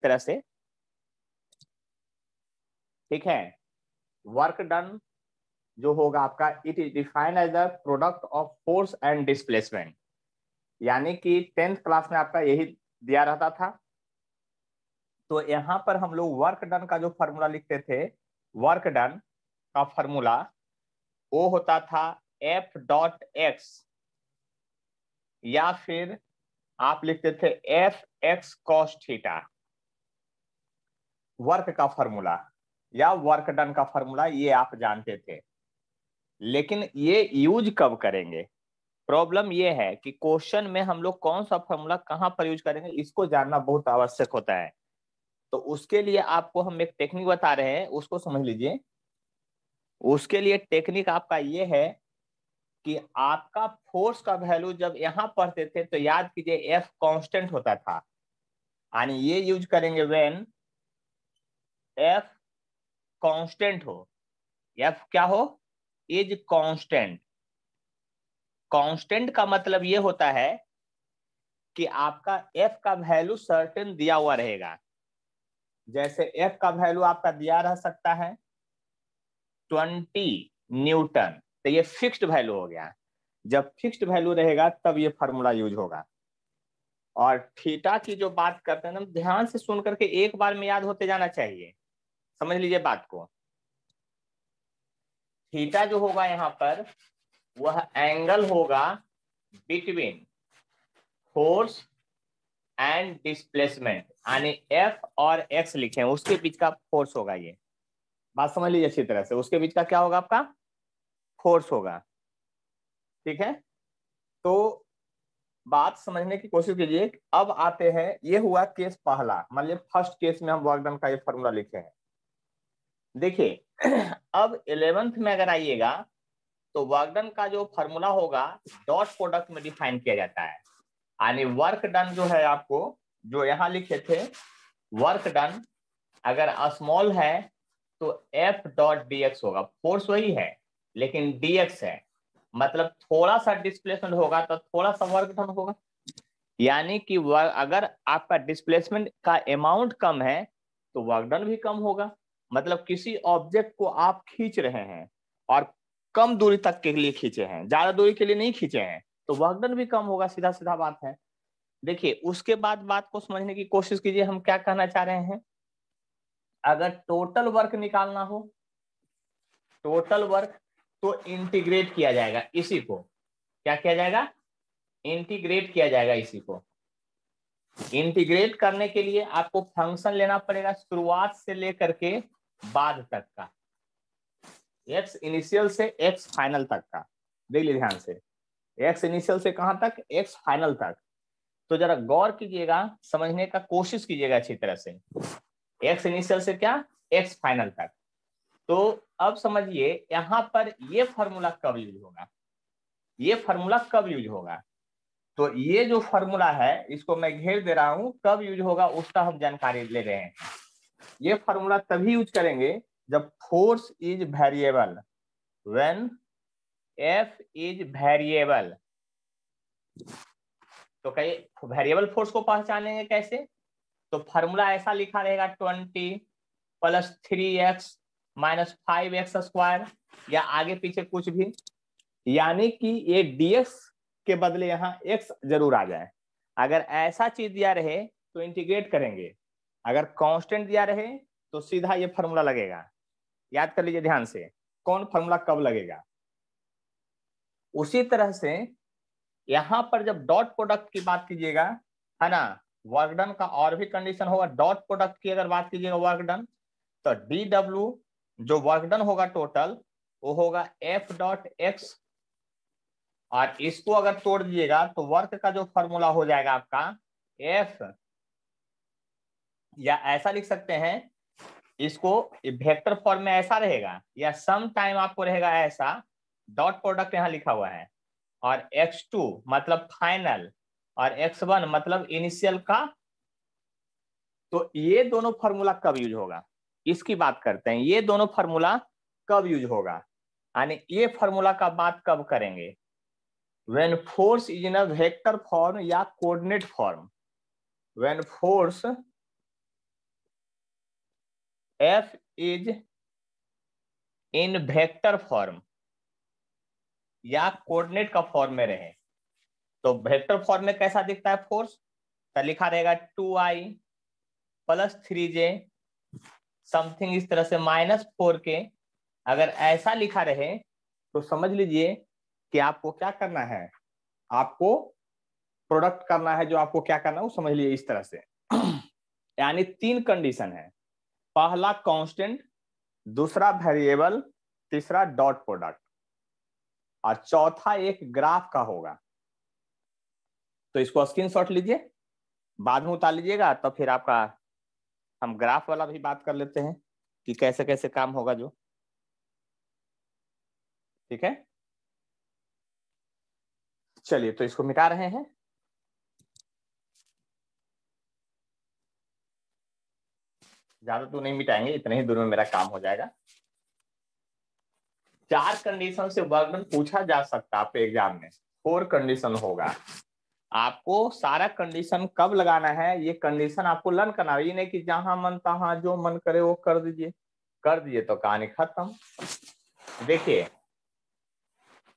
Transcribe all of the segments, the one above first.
तरह से, ठीक है। वर्क डन जो होगा आपका, it is defined as the product of force and displacement, यानी कि 10th क्लास में आपका यही दिया रहता था। तो यहां पर हम लोग वर्क डन का जो फॉर्मूला लिखते थे, वर्क डन का फॉर्मूला वो होता था एफ डॉट एक्स, या फिर आप लिखते थे F x cos theta, work का फॉर्मूला या वर्क डन का फॉर्मूला, ये आप जानते थे। लेकिन ये यूज कब करेंगे, प्रॉब्लम ये है कि क्वेश्चन में हम लोग कौन सा फॉर्मूला कहां पर यूज करेंगे, इसको जानना बहुत आवश्यक होता है। तो उसके लिए आपको हम एक टेक्निक बता रहे हैं, उसको समझ लीजिए। उसके लिए टेक्निक आपका ये है कि आपका फोर्स का वैल्यू जब यहां पढ़ते थे तो याद कीजिए एफ कांस्टेंट होता था, यानी ये यूज करेंगे व्हेन एफ कांस्टेंट हो। एफ क्या हो, इज कांस्टेंट। कांस्टेंट का मतलब ये होता है कि आपका एफ का वैल्यू सर्टेन दिया हुआ रहेगा। जैसे एफ का वैल्यू आपका दिया रह सकता है 20 न्यूटन, तो ये फिक्स्ड वैल्यू हो गया। जब फिक्स्ड वैल्यू रहेगा तब ये फार्मूला यूज होगा। और थीटा की जो बात करते हैं ना, ध्यान से सुन करके एक बार में याद होते जाना चाहिए, समझ लीजिए बात को। थीटा जो होगा यहाँ पर वह एंगल होगा बिटवीन फोर्स एंड डिस्प्लेसमेंट, यानी एफ और एक्स लिखे हैं उसके बीच का फोर्स होगा। ये बात समझ लीजिए अच्छी तरह से, उसके बीच का क्या होगा, आपका फोर्स होगा, ठीक है। तो बात समझने की कोशिश कीजिए। अब आते हैं, ये हुआ केस पहला, मान लीजिए फर्स्ट केस में हम वर्क डन का ये फॉर्मूला लिखे हैं। देखिए अब 11th में अगर आइएगा तो वर्क डन का जो फॉर्मूला होगा डॉट प्रोडक्ट में डिफाइन किया जाता है। यानी वर्क डन जो है आपको जो यहाँ लिखे थे, वर्क डन अगर स्मॉल है तो एफ डॉट डी एक्स होगा, फोर्स वही है लेकिन डीएक्स है, मतलब थोड़ा सा डिस्प्लेसमेंट होगा तो थोड़ा सा वर्क डन होगा। यानी कि अगर आपका डिस्प्लेसमेंट का अमाउंट कम है तो वर्क डन भी कम होगा। मतलब किसी ऑब्जेक्ट को आप खींच रहे हैं और कम दूरी तक के लिए खींचे हैं, ज्यादा दूरी के लिए नहीं खींचे हैं, तो वर्क डन भी कम होगा, सीधा सीधा बात है। देखिए उसके बाद बात को समझने की कोशिश कीजिए, हम क्या कहना चाह रहे हैं। अगर टोटल वर्क निकालना हो, टोटल वर्क, तो इंटीग्रेट किया जाएगा इसी को। क्या किया जाएगा, इंटीग्रेट किया जाएगा इसी को। इंटीग्रेट करने के लिए आपको फंक्शन लेना पड़ेगा शुरुआत से लेकर के बाद तक का, एक्स इनिशियल से एक्स फाइनल तक का। देख लीजिए ध्यान से, एक्स इनिशियल से कहां तक, एक्स फाइनल तक। तो जरा गौर कीजिएगा, समझने का कोशिश कीजिएगा अच्छी तरह से। एक्स इनिशियल से क्या, एक्स फाइनल तक। तो अब समझिए यहां पर ये फॉर्मूला कब यूज होगा, ये फॉर्मूला कब यूज होगा। तो ये जो फॉर्मूला है इसको मैं घेर दे रहा हूं, कब यूज होगा उसका हम जानकारी ले रहे हैं। ये फॉर्मूला तभी यूज करेंगे जब force is variable, when F is variable. तो कई वेरिएबल फोर्स को पहचानेंगे कैसे, तो फॉर्मूला ऐसा लिखा रहेगा 20 plus 3x minus 5x square, या आगे पीछे कुछ भी, यानी कि ये dx के बदले यहाँ x जरूर आ जाए। अगर ऐसा चीज दिया रहे तो इंटीग्रेट करेंगे, अगर कांस्टेंट दिया रहे तो सीधा ये फॉर्मूला लगेगा। याद कर लीजिए ध्यान से कौन फॉर्मूला कब लगेगा। उसी तरह से यहां पर जब डॉट प्रोडक्ट की बात कीजिएगा, है ना, वर्क डन का और भी कंडीशन होगा। डॉट प्रोडक्ट की अगर बात कीजिएगा वर्क डन, तो डी डब्ल्यू जो वर्क डन होगा टोटल वो होगा एफ डॉट एक्स, और इसको अगर तोड़ दीजिएगा तो वर्क का जो फॉर्मूला हो जाएगा आपका एफ, या ऐसा लिख सकते हैं इसको वेक्टर फॉर्म में ऐसा रहेगा, या सम टाइम आपको रहेगा ऐसा, डॉट प्रोडक्ट यहाँ लिखा हुआ है, और x2 मतलब फाइनल और x1 मतलब इनिशियल का। तो ये दोनों फार्मूला कब यूज होगा, इसकी बात करते हैं। ये दोनों फार्मूला कब यूज होगा, यानी ये फार्मूला का बात कब करेंगे, when force is in a vector form या coordinate form. When force F is in vector form या कोऑर्डिनेट का फॉर्म में रहे, तो वेक्टर फॉर्म में कैसा दिखता है फोर्स, तो लिखा रहेगा 2i प्लस 3j समथिंग इस तरह से -4k। अगर ऐसा लिखा रहे तो समझ लीजिए कि आपको क्या करना है, आपको प्रोडक्ट करना है, जो आपको क्या करना है वो समझ लीजिए इस तरह से। यानी 3 कंडीशन है, पहला कांस्टेंट, दूसरा वेरिएबल, तीसरा डॉट प्रोडक्ट, और चौथा एक ग्राफ का होगा। तो इसको स्क्रीनशॉट लीजिए, बाद में उतार लीजिएगा, तो फिर आपका हम ग्राफ वाला भी बात कर लेते हैं कि कैसे कैसे काम होगा जो, ठीक है। चलिए तो इसको मिटा रहे हैं। ज्यादा तो नहीं मिटाएंगे, इतने ही दूर में मेरा काम हो जाएगा। 4 कंडीशन से वर्क पूछा जा सकता है आपके एग्जाम में, 4 कंडीशन होगा। आपको सारा कंडीशन कब लगाना है, ये कंडीशन आपको लर्न करना है, ये नहीं कि जहां मन तहां जो मन करे वो कर दीजिए, कर दीजिए तो कहानी खत्म। देखिए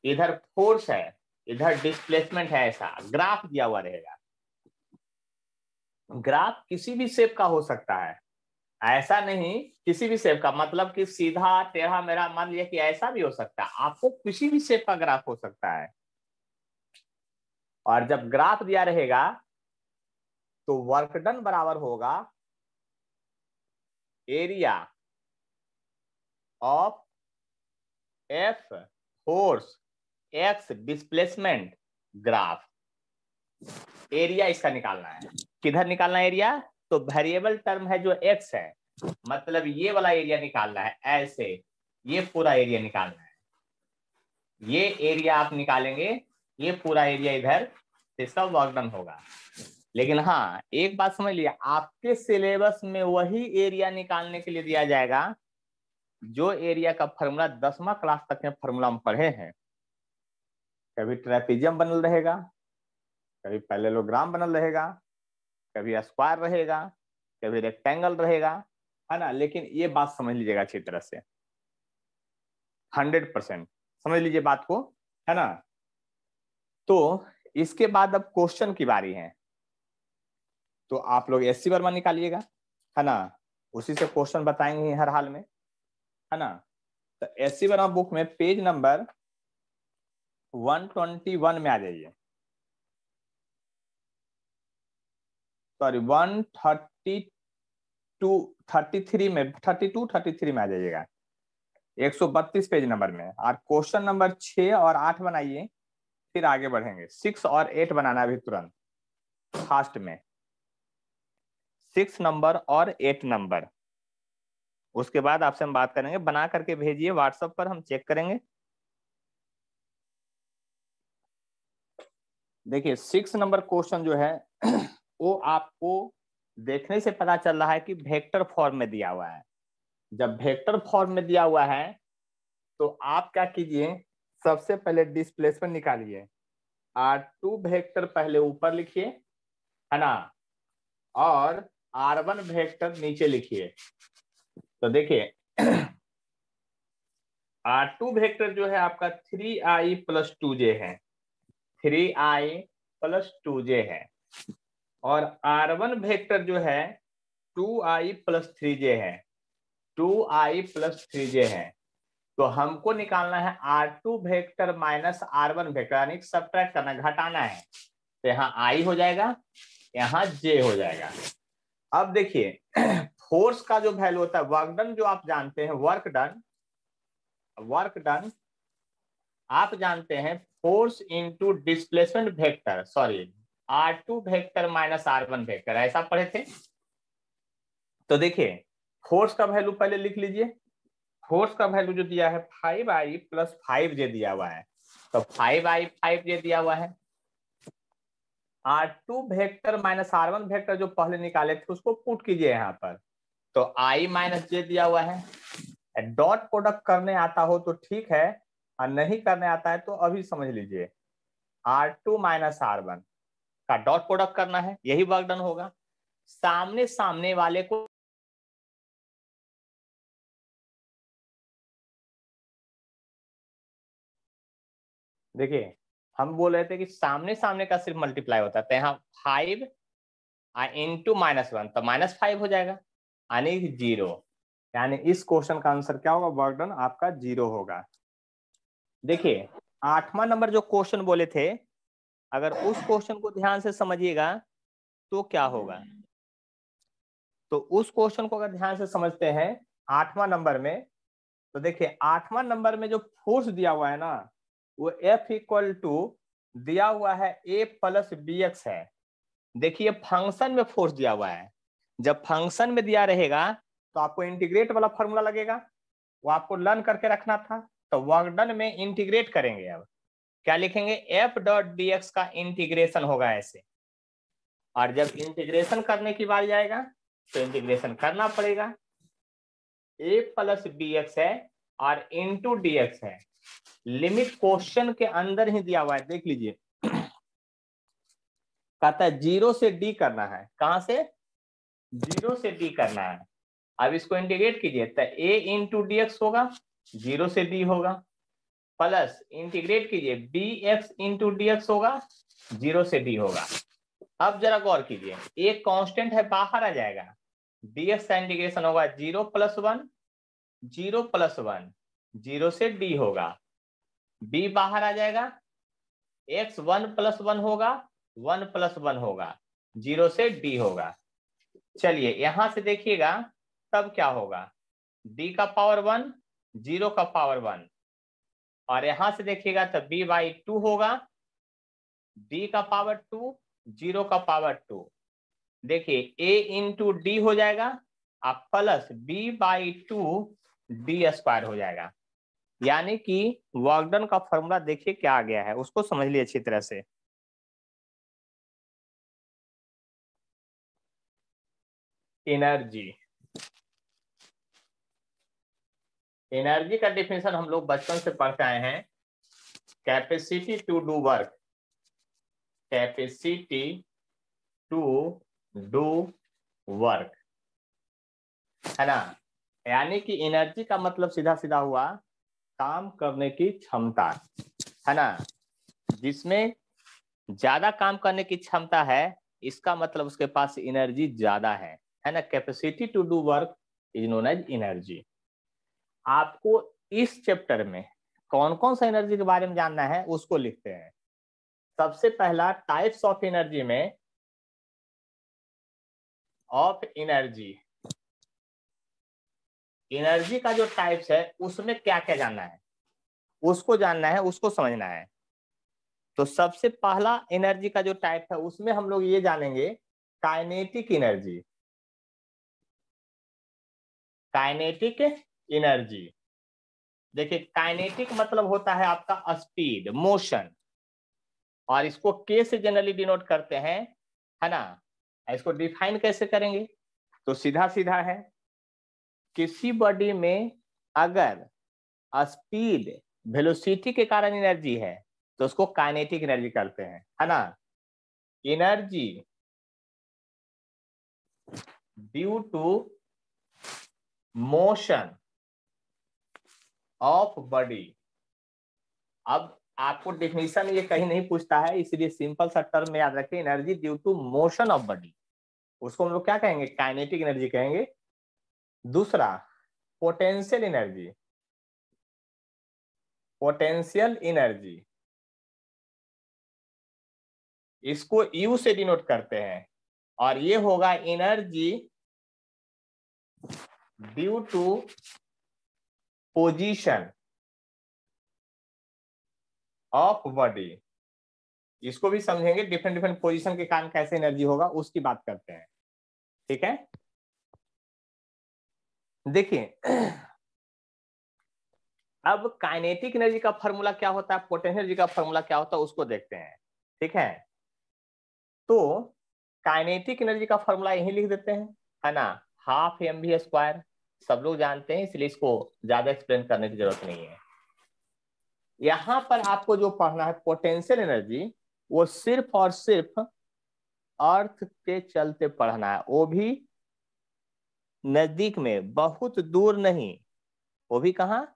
इधर फोर्स है, इधर डिस्प्लेसमेंट है, ऐसा ग्राफ दिया हुआ रहेगा। ग्राफ किसी भी शेप का हो सकता है, ऐसा नहीं, किसी भी शेप का मतलब कि सीधा टेढ़ा मेढ़ा, मान लिया कि ऐसा भी हो सकता है, आपको किसी भी शेप का ग्राफ हो सकता है। और जब ग्राफ दिया रहेगा तो वर्क डन बराबर होगा area of F force x displacement graph. Area इसका निकालना है, किधर निकालना है एरिया, तो वेरिएबल टर्म है जो एक्स है, मतलब ये वाला एरिया निकालना है, ऐसे ये पूरा एरिया निकालना है, ये एरिया आप निकालेंगे, ये पूरा एरिया इधर, इसका वर्क डन होगा। लेकिन हाँ एक बात समझ लिया, आपके सिलेबस में वही एरिया निकालने के लिए दिया जाएगा जो एरिया का फॉर्मूला 10वां क्लास तक में फॉर्मूला हम पढ़े हैं। कभी ट्रेपेजियम बनल रहेगा, कभी पैरेललोग्राम बनल रहेगा, कभी स्क्वायर रहेगा, कभी रेक्टेंगल रहेगा, है ना। लेकिन ये बात समझ लीजिएगा अच्छी तरह से, 100% समझ लीजिए बात को, है ना। तो इसके बाद अब क्वेश्चन की बारी है, तो आप लोग एससी वर्मा निकालिएगा, है ना, उसी से क्वेश्चन बताएंगे हर हाल में, है ना। तो एससी वर्मा बुक में पेज नंबर 121 में आ जाइए, सॉरी 133 में, 32-33 में आ जाइएगा, 132 पेज नंबर में। और क्वेश्चन नंबर 6 और 8 बनाइए, फिर आगे बढ़ेंगे। 6 और 8 बनाना अभी तुरंत फास्ट में, 6 नंबर और 8 नंबर, उसके बाद आपसे हम बात करेंगे। बना करके भेजिए व्हाट्सएप पर, हम चेक करेंगे। देखिए 6 नंबर क्वेश्चन जो है वो आपको देखने से पता चल रहा है कि वेक्टर फॉर्म में दिया हुआ है। जब वेक्टर फॉर्म में दिया हुआ है तो आप क्या कीजिए, सबसे पहले डिस्प्लेसमेंट निकालिए, R2 वेक्टर पहले ऊपर लिखिए, है ना, और R1 वेक्टर नीचे लिखिए। तो देखिए R2 वेक्टर जो है आपका 3i + 2j है, 3i + 2j है, और R1 वेक्टर जो है 2i + 3j है, 2i + 3j है। तो हमको निकालना है R2 vector minus R1 vector, यानी सब्ट्रैक्ट करना, घटाना है। तो यहाँ I हो जाएगा, यहाँ J हो जाएगा। अब देखिए फोर्स का जो वैल्यू होता है, वर्क डन जो आप जानते हैं, वर्क डन आप जानते हैं force into displacement vector, sorry R2 vector minus R1 vector, ऐसा पढ़े थे। तो देखिए फोर्स का वैल्यू पहले लिख लीजिए, फोर्स का वैल्यू जो दिया है 5i + 5j दिया हुआ है, तो 5i 5j दिया हुआ है। R2 vector minus R1 vector जो पहले निकाले थे उसको पुट कीजिए यहाँ पर, तो i - j दिया हुआ है। डॉट प्रोडक्ट करने आता हो तो ठीक है, और नहीं करने आता है तो अभी समझ लीजिए, R2 - R1 का डॉट प्रोडक्ट करना है, यही वर्क डन होगा। सामने सामने वाले को देखिए हम बोल रहे थे कि सामने सामने का सिर्फ मल्टीप्लाई होता है, तो यहाँ 5 इंटू -1 तो -5 हो जाएगा, यानी 0। यानी इस क्वेश्चन का आंसर क्या होगा, वर्क डन आपका 0 होगा। देखिए 8वां नंबर जो क्वेश्चन बोले थे, अगर उस क्वेश्चन को ध्यान से समझिएगा तो क्या होगा। तो उस क्वेश्चन को अगर ध्यान से समझते हैं 8वां नंबर में, तो देखिए 8वां नंबर में जो फोर्स दिया हुआ है ना, वो F इक्वल टू दिया हुआ है A प्लस BX है। देखिए फंक्शन में फोर्स दिया हुआ है, जब फंक्शन में दिया रहेगा तो आपको इंटीग्रेट वाला फॉर्मूला लगेगा, वो आपको लर्न करके रखना था। तो वर्क डन में इंटीग्रेट करेंगे, अब क्या लिखेंगे, F डॉट DX का इंटीग्रेशन होगा ऐसे। और जब इंटीग्रेशन करने की बारी आएगा तो इंटीग्रेशन करना पड़ेगा, A प्लस BX है और इंटू DX है। लिमिट क्वेश्चन के अंदर ही दिया हुआ है, देख लीजिए। कहता है 0 से D करना है, कहां से, 0 से D करना है। अब इसको इंटीग्रेट कीजिए तो A इंटू DX होगा, 0 से D होगा, प्लस इंटीग्रेट कीजिए BX इंटू DX होगा, 0 से D होगा। अब जरा गौर कीजिए, एक कांस्टेंट है बाहर आ जाएगा, DX का इंटीग्रेशन होगा 0 + 1, 0 + 1, 0 से D होगा, B बाहर आ जाएगा, X 1 + 1 होगा, 1 + 1 होगा, 0 से D होगा। चलिए यहां से देखिएगा तब क्या होगा, D का पावर 1, 0 का पावर 1, और यहां से देखिएगा तो B/2 होगा, D का पावर 2, 0 का पावर 2। देखिए A इंटू D हो जाएगा, आप प्लस B/2 D² हो जाएगा। यानी कि वर्क डन का फॉर्मूला देखिए क्या आ गया है, उसको समझ लिए अच्छी तरह से। एनर्जी, एनर्जी का डिफिनेशन हम लोग बचपन से पढ़ते आए हैं, capacity to do work, capacity to do work, है ना। यानी कि एनर्जी का मतलब सीधा सीधा हुआ काम करने की क्षमता, है ना। जिसमें ज्यादा काम करने की क्षमता है, इसका मतलब उसके पास एनर्जी ज्यादा है ना। Capacity to do work is known as energy. आपको इस चैप्टर में कौन कौन सा एनर्जी के बारे में जानना है उसको लिखते हैं। सबसे पहला टाइप्स ऑफ एनर्जी में, ऑफ एनर्जी, एनर्जी का जो टाइप्स है उसमें क्या क्या जानना है उसको जानना है, उसको समझना है। तो सबसे पहला एनर्जी का जो टाइप है उसमें हम लोग ये जानेंगे काइनेटिक एनर्जी, काइनेटिक एनर्जी। देखिए काइनेटिक मतलब होता है आपका स्पीड, मोशन, और इसको के से जनरली डिनोट करते हैं, है ना। इसको डिफाइन कैसे करेंगे, तो सीधा सीधा है, किसी बॉडी में अगर स्पीड वेलोसिटी के कारण एनर्जी है तो उसको काइनेटिक एनर्जी कहते हैं, है ना। Energy due to motion of body. अब आपको डेफिनेशन ये कहीं नहीं पूछता है, इसलिए सिंपल सा टर्म में याद रखिए, energy due to motion of body, उसको हम लोग क्या कहेंगे, काइनेटिक एनर्जी कहेंगे। दूसरा पोटेंशियल एनर्जी, पोटेंशियल एनर्जी, इसको यू से डिनोट करते हैं, और ये होगा energy due to position of body. इसको भी समझेंगे, डिफरेंट डिफरेंट पोजीशन के कारण कैसे एनर्जी होगा उसकी बात करते हैं, ठीक है। देखिए अब काइनेटिक एनर्जी का फॉर्मूला क्या होता है, पोटेंशियल एनर्जी का फॉर्मूला क्या होता है उसको देखते हैं, ठीक है। तो काइनेटिक एनर्जी का फॉर्मूला यही लिख देते हैं, है ना, ½ mv², सब लोग जानते हैं इसलिए इसको ज्यादा एक्सप्लेन करने की जरूरत नहीं है। यहां पर आपको जो पढ़ना है पोटेंशियल एनर्जी, वो सिर्फ और सिर्फ अर्थ के चलते पढ़ना है, वो भी नजदीक में, बहुत दूर नहीं, वो भी कहा,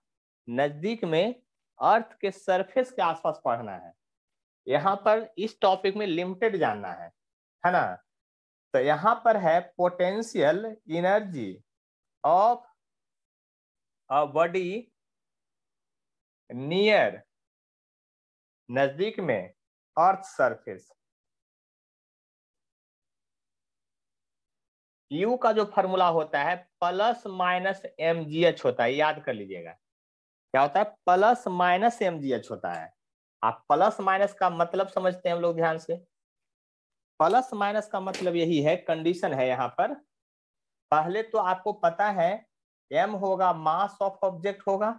नजदीक में अर्थ के सरफेस के आसपास पढ़ना है। यहाँ पर इस टॉपिक में लिमिटेड जानना है ना। तो यहाँ पर है potential energy of a body near, नजदीक में अर्थ सरफेस। यू का जो फॉर्मूला होता है प्लस माइनस mgh होता है, याद कर लीजिएगा। क्या होता है? प्लस माइनस mgh होता है। आप प्लस माइनस का मतलब समझते हैं हम लोग ध्यान से। प्लस माइनस का मतलब यही है, कंडीशन है यहाँ पर। पहले तो आपको पता है m होगा मास ऑफ ऑब्जेक्ट होगा,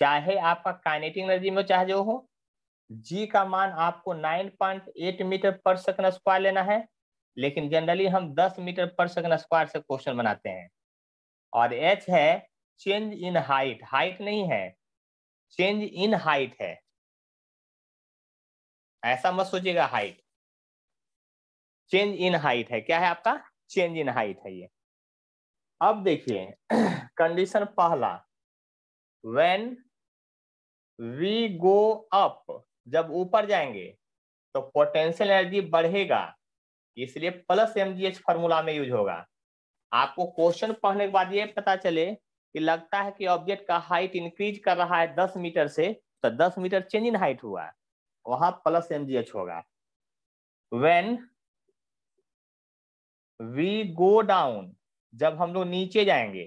चाहे आपका काइनेटिक एनर्जी में चाहे जो हो। g का मान आपको 9.8 मीटर पर सेकंड स्क्वायर लेना है, लेकिन जनरली हम 10 मीटर पर सेकंड स्क्वायर से क्वेश्चन बनाते हैं। और h है चेंज इन हाइट, हाइट नहीं है, चेंज इन हाइट है। ऐसा मत सोचिएगा हाइट, चेंज इन हाइट है। क्या है आपका? चेंज इन हाइट है ये। अब देखिए कंडीशन पहला, व्हेन वी गो अप, जब ऊपर जाएंगे तो पोटेंशियल एनर्जी बढ़ेगा, इसलिए प्लस mgh फॉर्मूला में यूज होगा। आपको क्वेश्चन पढ़ने के बाद ये पता चले कि लगता है कि ऑब्जेक्ट का हाइट इंक्रीज कर रहा है 10 मीटर से, तो 10 मीटर चेंज इन हाइट हुआ, वहां प्लस mgh होगा। व्हेन वी गो डाउन, जब हम लोग नीचे जाएंगे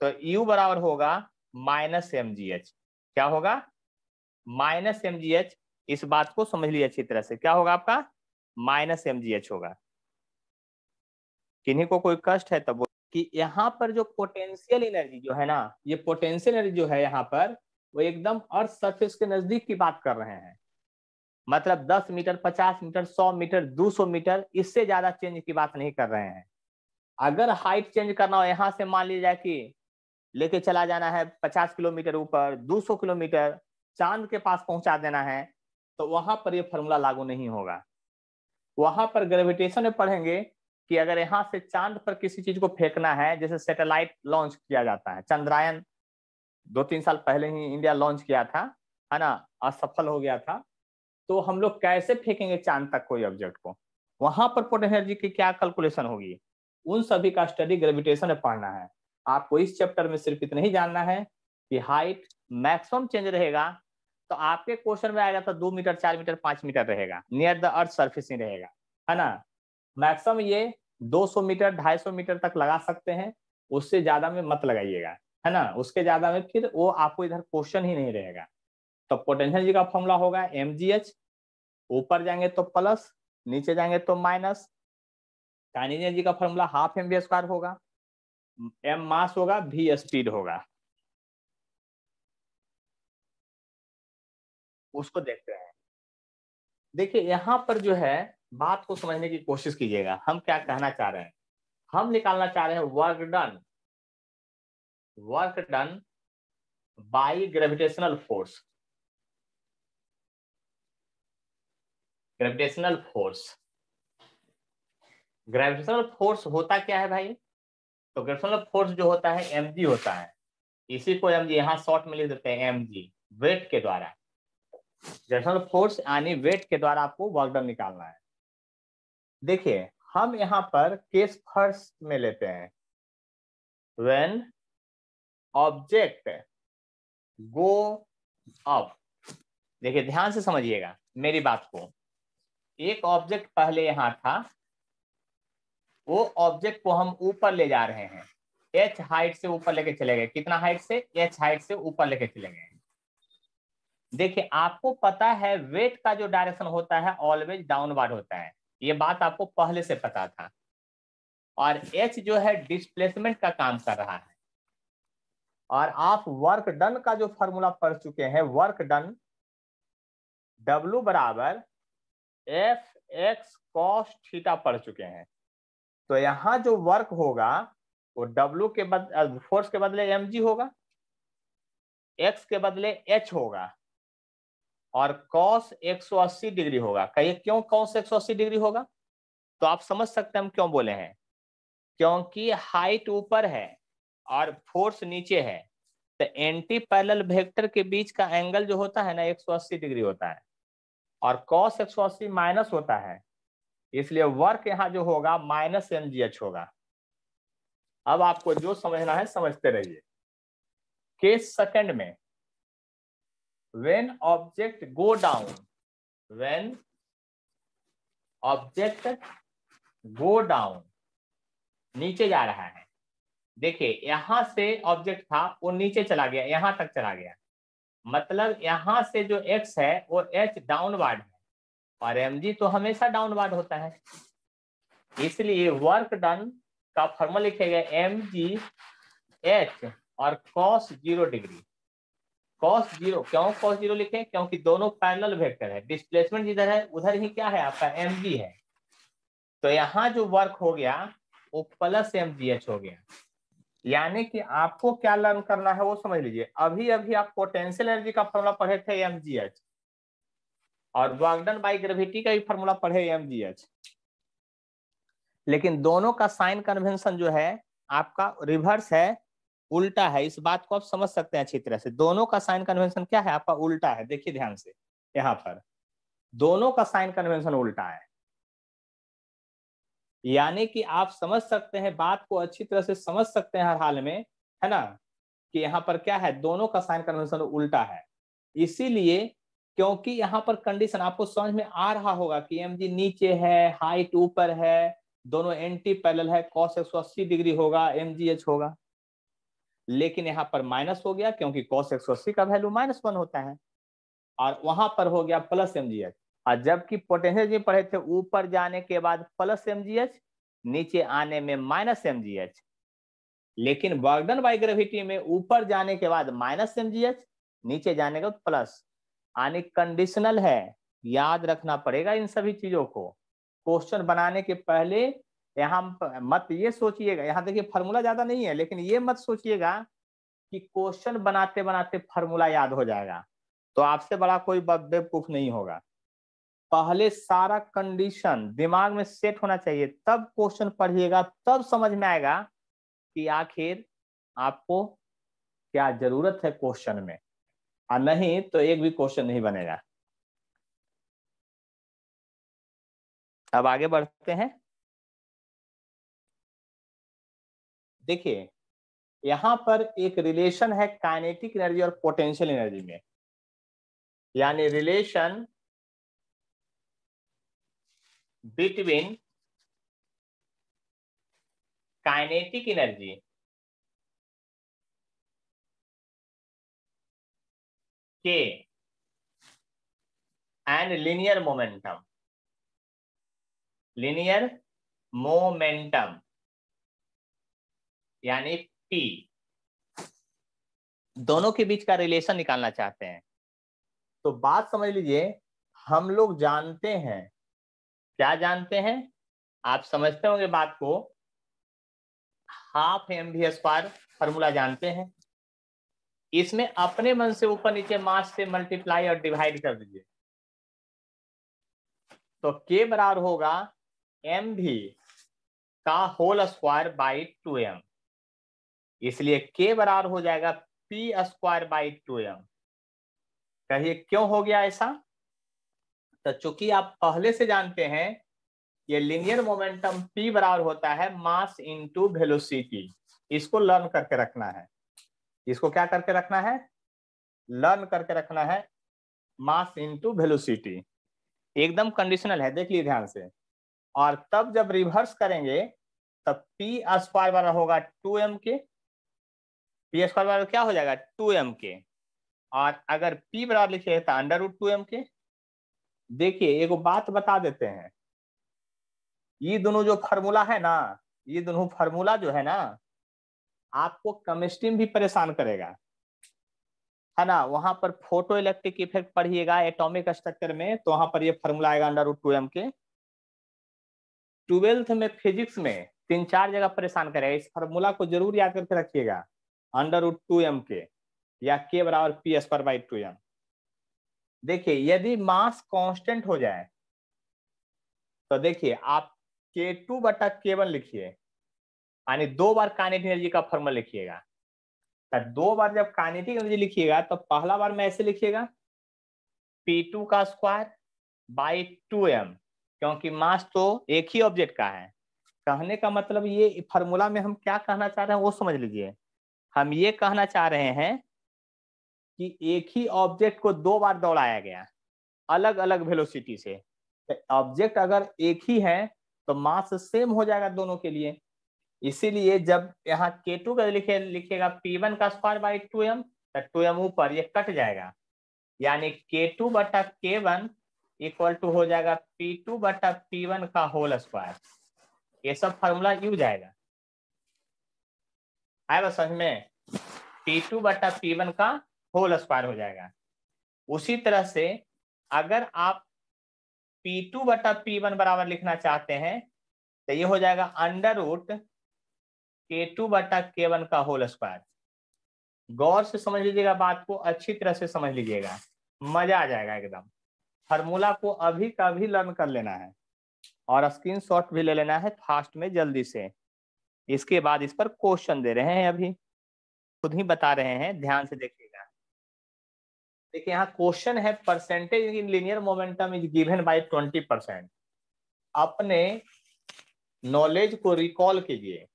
तो u बराबर होगा माइनस mgh। क्या होगा? Minus mgh। इस बात को समझ लीजिए अच्छी तरह से, क्या होगा आपका? माइनस mgh होगा। किन्हीं को कोई कष्ट है तब कि यहाँ पर जो पोटेंशियल एनर्जी जो है ना, ये पोटेंशियल एनर्जी जो है यहाँ पर, वो एकदम अर्थ सरफेस के नजदीक की बात कर रहे हैं। मतलब 10 मीटर, 50 मीटर, 100 मीटर, 200 मीटर, इससे ज्यादा चेंज की बात नहीं कर रहे हैं। अगर हाइट चेंज करना हो, यहाँ से मान लीजिए कि लेके चला जाना है 50 किलोमीटर ऊपर, 200 किलोमीटर, चांद के पास पहुंचा देना है, तो वहां पर ये फॉर्मूला लागू नहीं होगा। वहां पर ग्रेविटेशन में पढ़ेंगे कि अगर यहाँ से चांद पर किसी चीज को फेंकना है, जैसे सैटेलाइट लॉन्च किया जाता है, चंद्रयान 2-3 साल पहले ही इंडिया लॉन्च किया था, है ना, असफल हो गया था। तो हम लोग कैसे फेंकेंगे चांद तक कोई ऑब्जेक्ट को, वहां पर पोटेंशियल एनर्जी की क्या कैलकुलेशन होगी, उन सभी का स्टडी ग्रेविटेशन में पढ़ना है। आपको इस चैप्टर में सिर्फ इतना ही जानना है कि हाइट मैक्सिमम चेंज रहेगा, तो आपके क्वेश्चन में आएगा तो 2 मीटर, 4 मीटर, 5 मीटर रहेगा, नियर द अर्थ सरफेस ही रहेगा, है ना। मैक्सिमम ये 200 मीटर, 250 मीटर तक लगा सकते हैं, उससे ज्यादा में मत लगाइएगा, है ना। उसके ज्यादा में फिर वो आपको इधर क्वेश्चन ही नहीं रहेगा। तो पोटेंशियल एनर्जी का फॉर्मूला होगा mgh, ऊपर जाएंगे तो प्लस, नीचे जाएंगे तो माइनस। काइनेटिक एनर्जी का फॉर्मूला हाफ mv² होगा, m मास होगा, v स्पीड होगा। उसको देखते हैं। देखिए यहाँ पर जो है बात को समझने की कोशिश कीजिएगा, हम क्या कहना चाह रहे हैं। हम निकालना चाह रहे हैं work done by gravitational force. Gravitational force, gravitational force होता क्या है भाई? तो ग्रेविटेशनल फोर्स जो होता है mg होता है। इसी को mg यहाँ शॉर्ट में लिख देते हैं mg, वेट के द्वारा। ग्रेविटेशनल फोर्स यानी वेट के द्वारा आपको वर्क डन निकालना है। देखिए हम यहाँ पर केस फर्स्ट में लेते हैं, व्हेन ऑब्जेक्ट गो अप। देखिए ध्यान से समझिएगा मेरी बात को। एक ऑब्जेक्ट पहले यहां था, वो ऑब्जेक्ट को हम ऊपर ले जा रहे हैं, h हाइट से ऊपर लेके चले गए। कितना हाइट से? h हाइट से ऊपर लेके चले गए। देखिए आपको पता है वेट का जो डायरेक्शन होता है ऑलवेज डाउनवर्ड होता है, ये बात आपको पहले से पता था। और h जो है डिस्प्लेसमेंट का काम कर रहा है। और आप वर्क डन का जो फॉर्मूला पढ़ चुके हैं, वर्क डन W बराबर F(x cos थीटा) पढ़ चुके हैं। तो यहाँ जो वर्क होगा वो W के फोर्स के बदले mg होगा, x के बदले h होगा, और cos 180 डिग्री होगा। कहिए क्यों cos 180 डिग्री होगा? तो आप समझ सकते हैं हम क्यों बोले हैं। क्योंकि हाइट ऊपर है और फोर्स नीचे है, तो एंटी पैरेलल वेक्टर के बीच का एंगल जो होता है ना 180 डिग्री होता है और cos 180 माइनस होता है, इसलिए वर्क यहाँ जो होगा माइनस mgh होगा। अब आपको जो समझना है समझते रहिए। केस सेकंड में when object go down, when object go down, नीचे जा रहा है, देखिए यहां से ऑब्जेक्ट था वो नीचे चला गया, यहां तक चला गया, मतलब यहां से जो x है वो h डाउनवर्ड है और mg तो हमेशा डाउनवर्ड होता है, इसलिए वर्क डन का फॉर्मूला लिखेगा mg h और cos 0 डिग्री। cos 0 क्यों cos 0 लिखे? क्योंकि दोनों पैरेलल वेक्टर है, डिस्प्लेसमेंट जिधर है उधर ही क्या है आपका mg है, तो यहाँ जो वर्क हो गया वो प्लस mgh हो गया। यानी कि आपको क्या लर्न करना है वो समझ लीजिए। अभी अभी आप पोटेंशियल एनर्जी का फॉर्मूला पढ़े थे mgh और वर्क डन बाय ग्रेविटी का भी फॉर्मूला पढ़े mgh, लेकिन दोनों का साइन कन्वेंशन जो है आपका रिवर्स है, उल्टा है। इस बात को आप समझ सकते हैं अच्छी तरह से। दोनों का साइन कन्वेंशन क्या है आपका? उल्टा है। देखिए ध्यान से, यहाँ पर दोनों का साइन कन्वेंशन उल्टा है, यानी कि आप समझ सकते हैं, बात को अच्छी तरह से समझ सकते हैं हर हाल में, है ना, कि यहाँ पर क्या है, दोनों का साइन कन्वेंशन उल्टा है। इसीलिए क्योंकि यहाँ पर कंडीशन आपको समझ में आ रहा होगा कि mg नीचे है, हाइट ऊपर है, दोनों एंटी पैरेलल है, cos 180 डिग्री होगा, mgh होगा, लेकिन यहाँ पर माइनस हो गया क्योंकि cos 180 का वैल्यू -1 होता है और वहां पर हो गया प्लस mgh। और जबकि पोटेंशियल जी पढ़े थे ऊपर जाने के बाद प्लस mgh, नीचे आने में माइनस mgh, लेकिन वर्क डन बाय ग्रेविटी में ऊपर जाने के बाद माइनस mgh, नीचे जाने के बाद प्लस, यानी कंडीशनल है। याद रखना पड़ेगा इन सभी चीजों को। क्वेश्चन बनाने के पहले यहाँ मत ये सोचिएगा, यहाँ देखिए फार्मूला ज्यादा नहीं है, लेकिन ये मत सोचिएगा कि क्वेश्चन बनाते बनाते फार्मूला याद हो जाएगा, तो आपसे बड़ा कोई बेवकूफ नहीं होगा। पहले सारा कंडीशन दिमाग में सेट होना चाहिए, तब क्वेश्चन पढ़िएगा, तब समझ में आएगा कि आखिर आपको क्या जरूरत है क्वेश्चन में, और नहीं तो एक भी क्वेश्चन नहीं बनेगा। अब आगे बढ़ते हैं। देखिए यहां पर एक रिलेशन है काइनेटिक एनर्जी और पोटेंशियल एनर्जी में, यानी रिलेशन बिटवीन काइनेटिक एनर्जी के and linear momentum, linear momentum यानी P, दोनों के बीच का रिलेशन निकालना चाहते हैं। तो बात समझ लीजिए, हम लोग जानते हैं, क्या जानते हैं, आप समझते होंगे बात को, हाफ mv² फॉर्मूला जानते हैं। इसमें अपने मन से ऊपर नीचे मास से मल्टीप्लाई और डिवाइड कर दीजिए, तो k बराबर होगा mv का होल स्क्वायर बाई 2m, इसलिए k बराबर हो जाएगा p² बाई 2m। कहिए क्यों हो गया ऐसा? तो चूंकि आप पहले से जानते हैं ये लिनियर मोमेंटम p बराबर होता है मास इनटू वेलोसिटी, इसको लर्न करके रखना है। इसको क्या करके रखना है? लर्न करके रखना है, मास इनटू वेलोसिटी। एकदम कंडीशनल है, देख लीजिए ध्यान से। और तब जब रिवर्स करेंगे तब p² बराबर होगा 2m के, p² बराबर क्या हो जाएगा 2m के, और अगर p बराबर लिखे तो √2m के। देखिए एक बात बता देते हैं, ये दोनों जो फार्मूला है ना, ये दोनों फार्मूला जो है ना आपको केमिस्ट्री में भी परेशान करेगा, है ना। वहां पर फोटो इलेक्ट्रिक इफेक्ट पढ़िएगा एटॉमिक स्ट्रक्चर में, तो वहां पर ये फार्मूला आएगा √2m के। 12th में फिजिक्स में 3-4 जगह परेशान करेगा, इस फार्मूला को जरूर याद करके रखिएगा, √2m के या k बराबर p² बाई 2m। देखिए यदि मास कांस्टेंट हो जाए तो देखिए आप k2/k1 लिखिए, यानी 2 बार काइनेटिक एनर्जी का फॉर्मूला लिखिएगा, तो 2 बार जब काइनेटिक एनर्जी लिखिएगा तो पहला बार में ऐसे लिखिएगा P2 का स्क्वायर बाई 2m, क्योंकि मास तो एक ही ऑब्जेक्ट का है। कहने का मतलब ये फार्मूला में हम क्या कहना चाह रहे हैं वो समझ लीजिए। हम ये कहना चाह रहे हैं कि एक ही ऑब्जेक्ट को 2 बार दौड़ाया गया अलग अलग वेलोसिटी से। ऑब्जेक्ट अगर एक ही है तो मास सेम हो जाएगा दोनों के लिए। इसीलिए जब यहाँ K2 का लिखेगा P1 का स्क्वायर बाई 2m, तो 2m ऊपर ये कट जाएगा, यानी K2 बटा K1 इक्वल टू हो जाएगा P2 बटा P1 का होल स्क्वायर। ये सब फार्मूला यूज आएगा, आएगा समझ में। P2 बटा P1 का होल स्क्वायर हो जाएगा। उसी तरह से अगर आप P2 बटा P1 बराबर लिखना चाहते हैं तो ये हो जाएगा अंडर रूट K2 बटा K1 का होल स्क्वायर। गौर से समझ लीजिएगा, बात को अच्छी तरह से समझ लीजिएगा, मजा आ जाएगा एकदम। फार्मूला को अभी का अभी लर्न कर लेना है और स्क्रीनशॉट भी ले लेना है फास्ट में जल्दी से। इसके बाद इस पर क्वेश्चन दे रहे हैं, अभी खुद ही बता रहे हैं, ध्यान से देखिएगा। देखिए यहाँ क्वेश्चन है percentage in linear momentum is given by 20%। अपने नॉलेज को रिकॉल कीजिए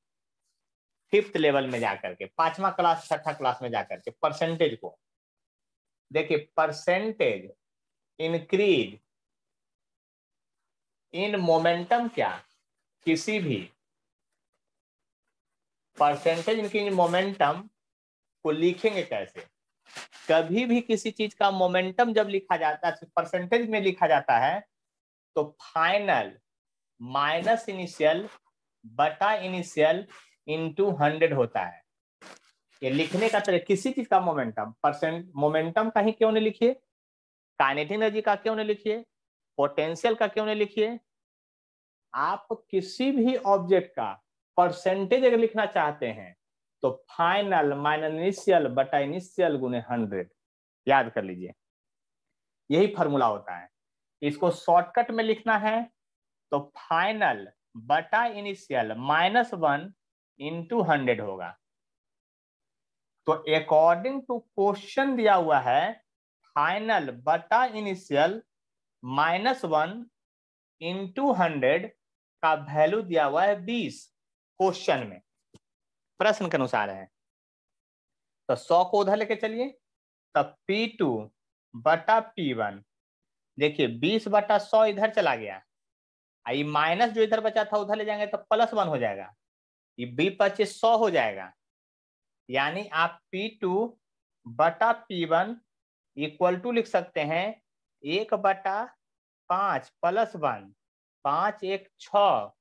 5th लेवल में जाकर के, 5वां क्लास 6ठा क्लास में जाकर के परसेंटेज को देखिए। परसेंटेज इंक्रीज इन मोमेंटम, क्या किसी भी परसेंटेज इंक्रीज इन मोमेंटम को लिखेंगे कैसे? कभी भी किसी चीज का मोमेंटम जब लिखा जाता है परसेंटेज में लिखा जाता है तो फाइनल माइनस इनिशियल बटा इनिशियल इंटू 100 होता है। ये लिखने का तरीका, किसी चीज का मोमेंटम, मोमेंटम का ही क्यों नहीं लिखिए, काइनेटिक एनर्जी का क्यों नहीं लिखिए, पोटेंशियल का क्यों नहीं लिखिए। आप किसी भी ऑब्जेक्ट का परसेंटेज अगर लिखना चाहते हैं तो फाइनल माइनस इनिशियल बटा इनिशियल गुने 100, याद कर लीजिए, यही फॉर्मूला होता है। इसको शॉर्टकट में लिखना है तो फाइनल बटा इनिशियल -1 इंटू 100 होगा। तो अकॉर्डिंग टू क्वेश्चन दिया हुआ है फाइनल बटा इनिशियल -1 इंटू 100 का वैल्यू दिया हुआ है 20 क्वेश्चन में, प्रश्न के अनुसार है। तो 100 को उधर लेके चलिए, तब P2 बटा P1, देखिए 20 बटा 100 इधर चला गया, ये माइनस जो इधर बचा था उधर ले जाएंगे तो +1 हो जाएगा, ये 20 100 हो जाएगा। यानी आप P2 बटा P1 इक्वल टू लिख सकते हैं 1 बटा 5 +1, 5 1 6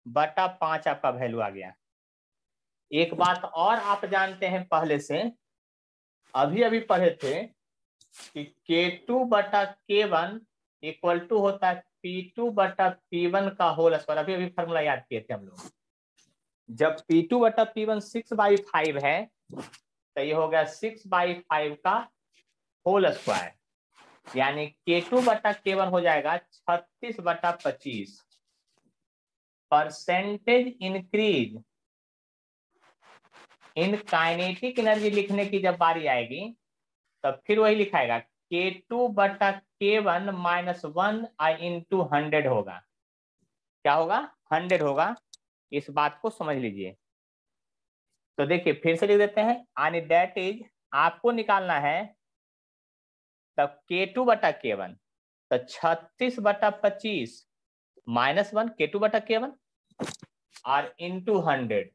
बटा 5 आपका वैल्यू आ गया। एक बात और आप जानते हैं पहले से, अभी अभी पढ़े थे कि K2 बटा K1 इक्वल टू होता है P2 बटा P1 का होल स्क्वायर। अभी अभी फॉर्मूला याद किए थे हम लोग। जब P2 बटा P1 6/5 है तो ये हो गया 6/5 का होल स्क्वायर, यानी K2 बटा K1 हो जाएगा 36 बटा 25। Percentage increase in kinetic energy लिखने की जब बारी आएगी तब फिर वही लिखाएगा K2 बटा K1 -1 इंटू 100 होगा। क्या होगा? 100 होगा। इस बात को समझ लीजिए। तो देखिए फिर से लिख देते हैं, यानी दैट इज, आपको निकालना है तब K2 बटा K1, तो 36 बटा 25 -1 K2 बटा K1 और इंटू 100।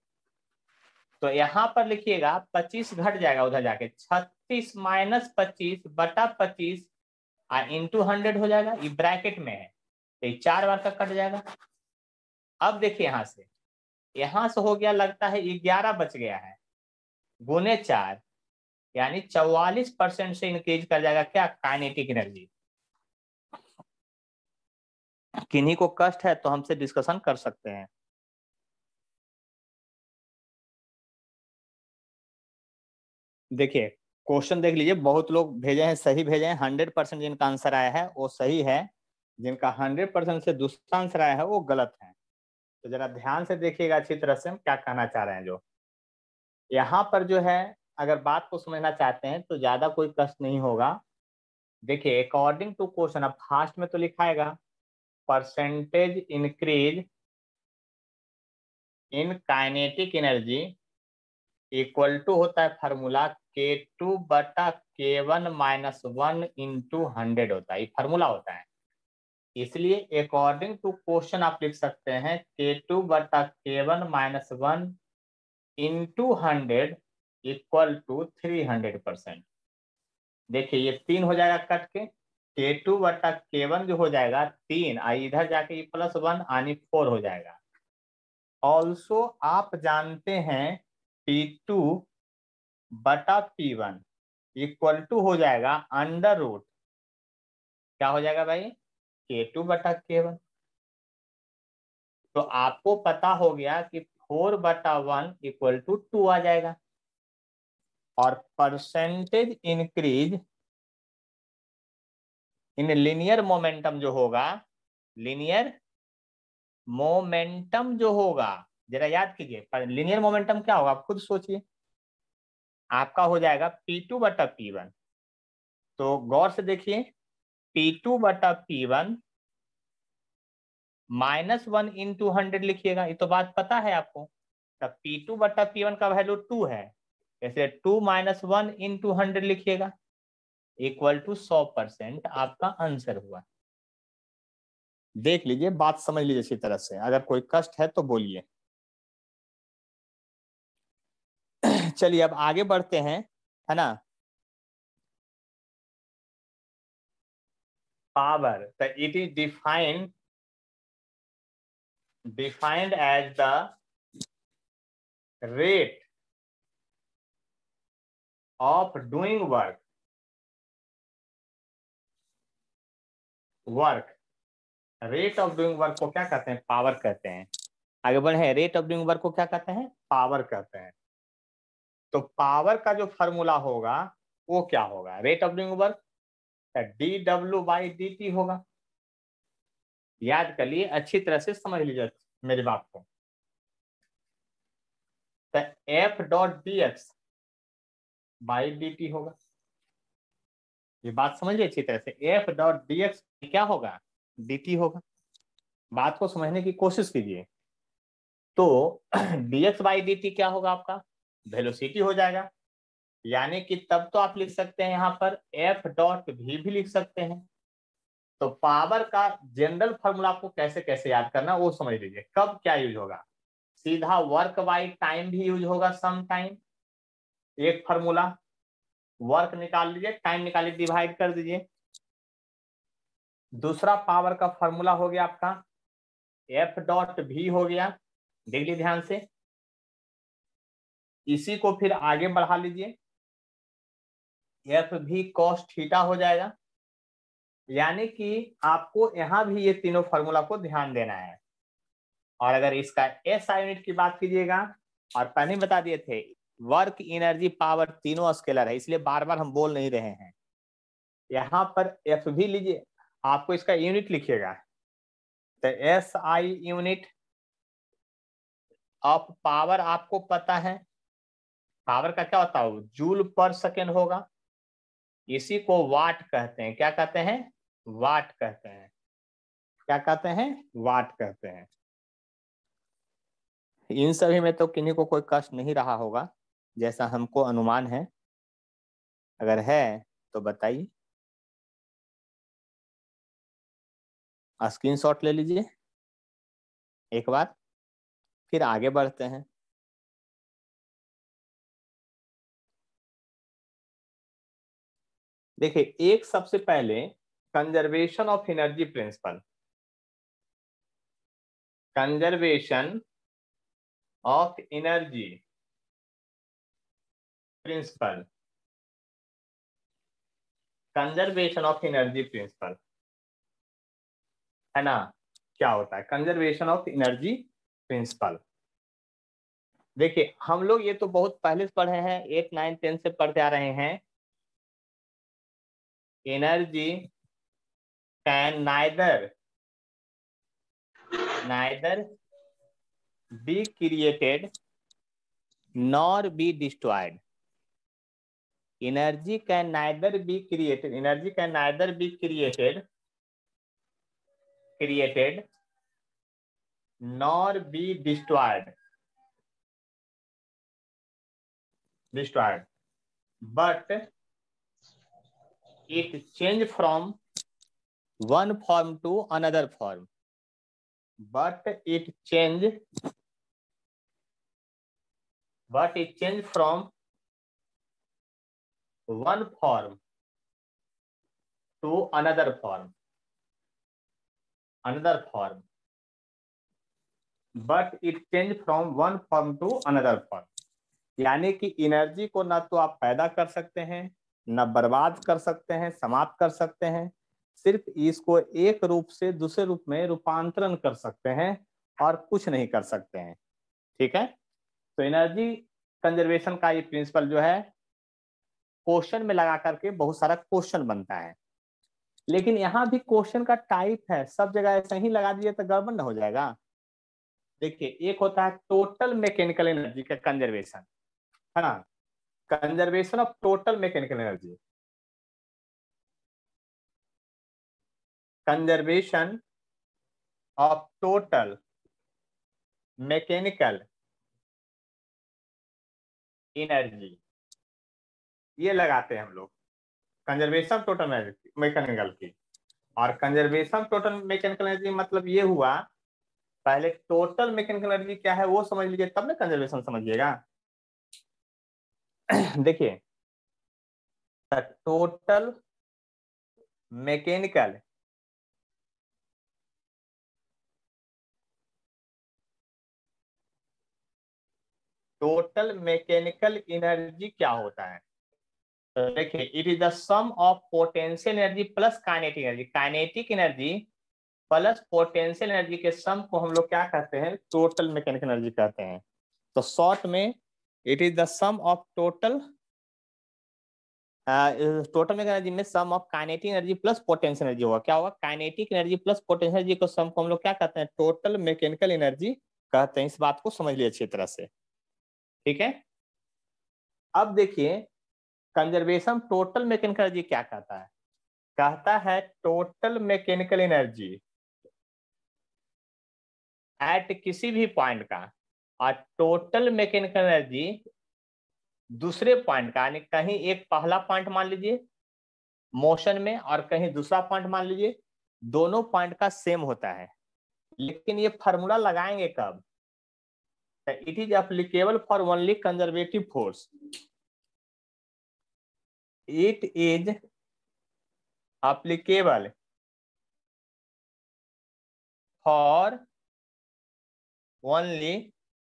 तो यहाँ पर लिखिएगा 25 घट जाएगा उधर जाके, 36 - 25 बटा 25 और इंटू 100 हो जाएगा। ये ब्रैकेट में है तो ये 4 बार का कट जाएगा। अब देखिए यहाँ से हो गया, लगता है 11 बच गया है, गुने 4, यानी 44% से इंक्रीज कर जाएगा क्या? Kinetic energy. किन्हीं को कष्ट है तो हमसे डिस्कशन कर सकते हैं। देखिए क्वेश्चन देख लीजिए, बहुत लोग भेजे हैं, सही भेजे हैं। 100% जिनका आंसर आया है वो सही है, जिनका 100% से दूसरा आंसर आया है वो गलत है। तो जरा ध्यान से देखिएगा अच्छी तरह से हम क्या कहना चाह रहे हैं। जो यहाँ पर जो है अगर बात को समझना चाहते हैं तो ज्यादा कोई कष्ट नहीं होगा। देखिए अकॉर्डिंग टू क्वेश्चन, अब फास्ट में तो लिखाएगा percentage increase in kinetic energy equal to होता है फार्मूला K2/K1-1 × 100 होता है, ये फार्मूला होता है। इसलिए अकॉर्डिंग टू क्वेश्चन आप लिख सकते हैं K2/K1-1 × 100 इक्वल टू 300%। देखिए ये 3 हो जाएगा कट के, K2/K1 जो हो जाएगा 3, इधर जाके ये +1 यानी 4 हो जाएगा। ऑल्सो आप जानते हैं P2/P1 इक्वल टू हो जाएगा अंडर रूट, क्या हो जाएगा भाई, K2/K1। तो आपको पता हो गया कि 4/1 इक्वल टू 2 आ जाएगा। और percentage increase in linear momentum जो होगा, लीनियर मोमेंटम जो होगा, जरा याद कीजिए लीनियर मोमेंटम क्या होगा, आप खुद सोचिए। आपका हो जाएगा P2/P1। तो गौर से देखिए P2/P1 -1 × 100 लिखिएगा, ये तो बात पता है आपको। तब P2/P1 का वैल्यू 2 है, ऐसे 2 - 1 × 100 लिखिएगा इक्वल टू 100% आपका आंसर हुआ। देख लीजिए, बात समझ लीजिए अच्छी तरह से, अगर कोई कष्ट है तो बोलिए। चलिए अब आगे बढ़ते हैं, है ना। पावर, तो it is defined as the rate of doing work rate of doing work को क्या कहते हैं, पावर कहते हैं। आगे बढ़े, रेट ऑफ डूइंग वर्क को क्या कहते हैं, पावर कहते हैं। तो पावर का जो फॉर्मूला होगा वो क्या होगा, rate of doing work dW/dt होगा। याद कर लिए, अच्छी तरह से समझ लीजिए मेरी बात को। तो F.dx/dt होगा। ये बात समझ लीजिए अच्छी तरह से, F.dx क्या होगा, dt होगा। बात को समझने की कोशिश कीजिए। तो dx/dt क्या होगा, आपका वेलोसिटी हो जाएगा। यानी कि तब तो आप लिख सकते हैं यहाँ पर F.v भी लिख सकते हैं। तो पावर का जनरल फॉर्मूला आपको कैसे कैसे याद करना वो समझ लीजिए। कब क्या यूज होगा, सीधा वर्क बाई टाइम भी यूज होगा सम टाइम, एक फॉर्मूला। वर्क निकाल लीजिए, टाइम निकालिए, डिवाइड कर दीजिए। दूसरा पावर का फॉर्मूला हो गया आपका F.v हो गया, देख लीजिए ध्यान से। इसी को फिर आगे बढ़ा लीजिए, FV cos थीटा हो जाएगा। यानी कि आपको यहां भी ये तीनों फॉर्मूला को ध्यान देना है। और अगर इसका एसआई यूनिट की बात कीजिएगा, और पहले बता दिए थे वर्क, एनर्जी, पावर तीनों स्केलर है, इसलिए बार बार हम बोल नहीं रहे हैं। यहाँ पर एफ भी लीजिए, आपको इसका यूनिट लिखिएगा। तो एसआई यूनिट ऑफ पावर आपको पता है, पावर का क्या होता है, जूल पर सेकेंड होगा। इसी को वाट कहते हैं, क्या कहते हैं, वाट कहते हैं। क्या कहते हैं, वाट कहते हैं। इन सभी में तो किन्हीं को कोई कष्ट नहीं रहा होगा, जैसा हमको अनुमान है। अगर है तो बताइए, स्क्रीनशॉट ले लीजिए एक बार, फिर आगे बढ़ते हैं। देखिए एक सबसे पहले conservation of energy principal, conservation of energy principal, conservation of energy principal, है ना। क्या होता है कंजर्वेशन ऑफ एनर्जी प्रिंसिपल। देखिए हम लोग ये तो बहुत पहले से पढ़े हैं, 8, 9, 10 से पढ़ते आ रहे हैं। Energy can neither be created nor be destroyed, energy can neither be created nor be destroyed, but it change from one form to another form. But it change from one form to another form. But it change from one form to another form. यानी कि energy को ना तो आप पैदा कर सकते हैं, ना बर्बाद कर सकते हैं, समाप्त कर सकते हैं, सिर्फ इसको एक रूप से दूसरे रूप में रूपांतरण कर सकते हैं और कुछ नहीं कर सकते हैं। ठीक है, तो एनर्जी कंजर्वेशन का ये प्रिंसिपल जो है क्वेश्चन में लगा करके बहुत सारा क्वेश्चन बनता है, लेकिन यहाँ भी क्वेश्चन का टाइप है, सब जगह ऐसा ही लगा दिए तो गड़बड़ न हो जाएगा। देखिए, एक होता है टोटल मैकेनिकल एनर्जी का कंजर्वेशन, है ना, conservation of total mechanical energy, conservation of total mechanical energy, ये लगाते हैं हम लोग कंजर्वेशन टोटल मैकेनिकल की। और कंजर्वेशन टोटल मैकेनिकल एनर्जी मतलब ये हुआ, पहले टोटल मैकेनिकल एनर्जी क्या है वो समझ लीजिए, तब ना कंजर्वेशन समझिएगा। देखिए, टोटल मैकेनिकल एनर्जी क्या होता है, तो देखिए, it is the sum of potential energy plus kinetic energy. Kinetic energy plus potential energy के सम को हम लोग क्या कहते हैं, टोटल मैकेनिकल एनर्जी कहते हैं। तो शॉर्ट में it is the sum of total mechanical energy में sum of kinetic energy plus potential energy होगा। क्या होगा, kinetic energy plus potential energy को सम को हम लोग क्या कहते हैं, टोटल मैकेनिकल एनर्जी कहते हैं। इस बात को समझ लिया अच्छी तरह से, ठीक है। अब देखिए, कंजर्वेशन टोटल मैकेनिकल एनर्जी क्या कहता है, कहता है टोटल मैकेनिकल एनर्जी एट किसी भी पॉइंट का, और टोटल मैकेनिकल एनर्जी दूसरे पॉइंट का, यानी कहीं एक पहला पॉइंट मान लीजिए मोशन में और कहीं दूसरा पॉइंट मान लीजिए, दोनों पॉइंट का सेम होता है। लेकिन ये फार्मूला लगाएंगे कब, it is applicable for only conservative force, it is applicable for only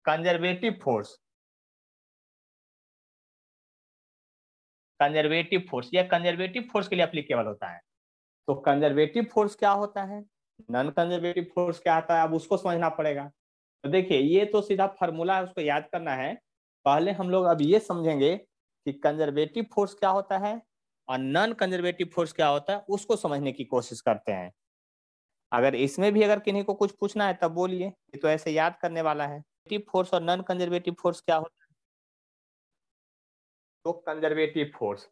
conservative force, conservative force या कंजर्वेटिव फोर्स के लिए एप्लीकेबल होता है। तो कंजर्वेटिव फोर्स क्या होता है, नॉन कंजर्वेटिव फोर्स क्या होता है, अब उसको समझना पड़ेगा। तो देखिए, ये तो सीधा फार्मूला है, उसको याद करना है। पहले हम लोग अब ये समझेंगे कि कंजर्वेटिव फोर्स क्या होता है और नॉन कंजर्वेटिव फोर्स क्या होता है, उसको समझने की कोशिश करते हैं। अगर इसमें भी अगर किन्हीं को कुछ पूछना है तब बोलिए, ये तो ऐसे याद करने वाला है। फोर्स और नॉन कंजर्वेटिव फोर्स क्या होता है, तो कंजर्वेटिव फोर्स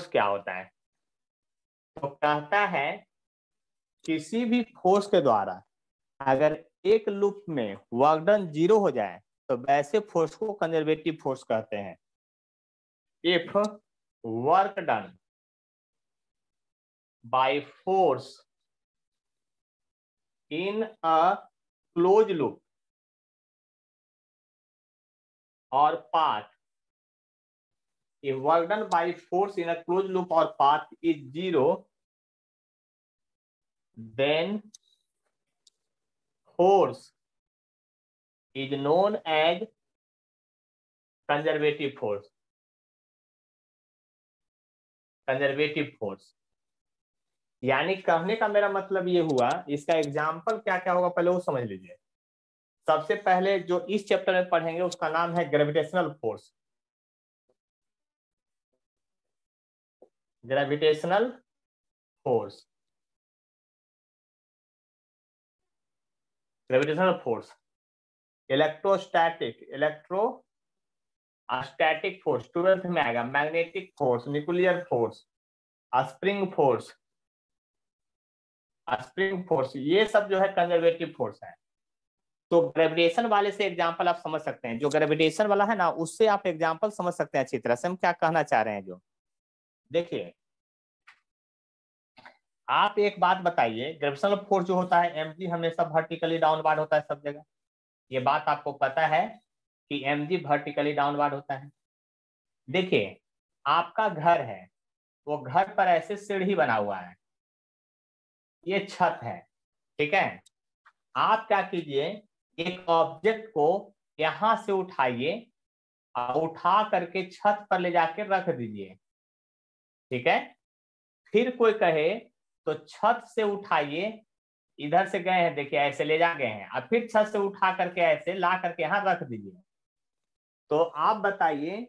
क्या होता है, तो कहता है किसी भी फोर्स के द्वारा अगर एक लूप में वर्क डन 0 हो जाए तो वैसे फोर्स को कंजर्वेटिव फोर्स कहते हैं। If work done by force in a close loop और path, if work done by force in a closed loop or path is 0, then force is known as conservative force, conservative force. यानी कहने का मेरा मतलब ये हुआ, इसका example क्या क्या होगा पहले वो समझ लीजिए। सबसे पहले जो इस चैप्टर में पढ़ेंगे उसका नाम है gravitational force, gravitational force, gravitational force. Electrostatic, electrostatic force 12th में आएगा, magnetic force, nuclear force, spring force, spring force, ये सब जो है कंजर्वेटिव फोर्स है। तो ग्रेविटेशन वाले से एग्जांपल आप समझ सकते हैं, जो ग्रेविटेशन वाला है ना उससे आप एग्जांपल समझ सकते हैं अच्छी तरह से हम क्या कहना चाह रहे हैं। जो देखिए, आप एक बात बताइए, ग्रेविटेशनल फोर्स जो होता है mg हमेशा वर्टिकली डाउनवर्ड होता है सब जगह, ये बात आपको पता है कि mg वर्टिकली डाउनवर्ड होता है। देखिए, आपका घर है, वो घर पर ऐसे सीढ़ी बना हुआ है, ये छत है, ठीक है। आप क्या कीजिए, एक ऑब्जेक्ट को यहां से उठाइए और उठा करके छत पर ले जाकर रख दीजिए, ठीक है। फिर कोई कहे तो छत से उठाइए, इधर से गए हैं देखिए ऐसे ले जा गए हैं, और फिर छत से उठा करके ऐसे ला करके यहां रख दीजिए। तो आप बताइए,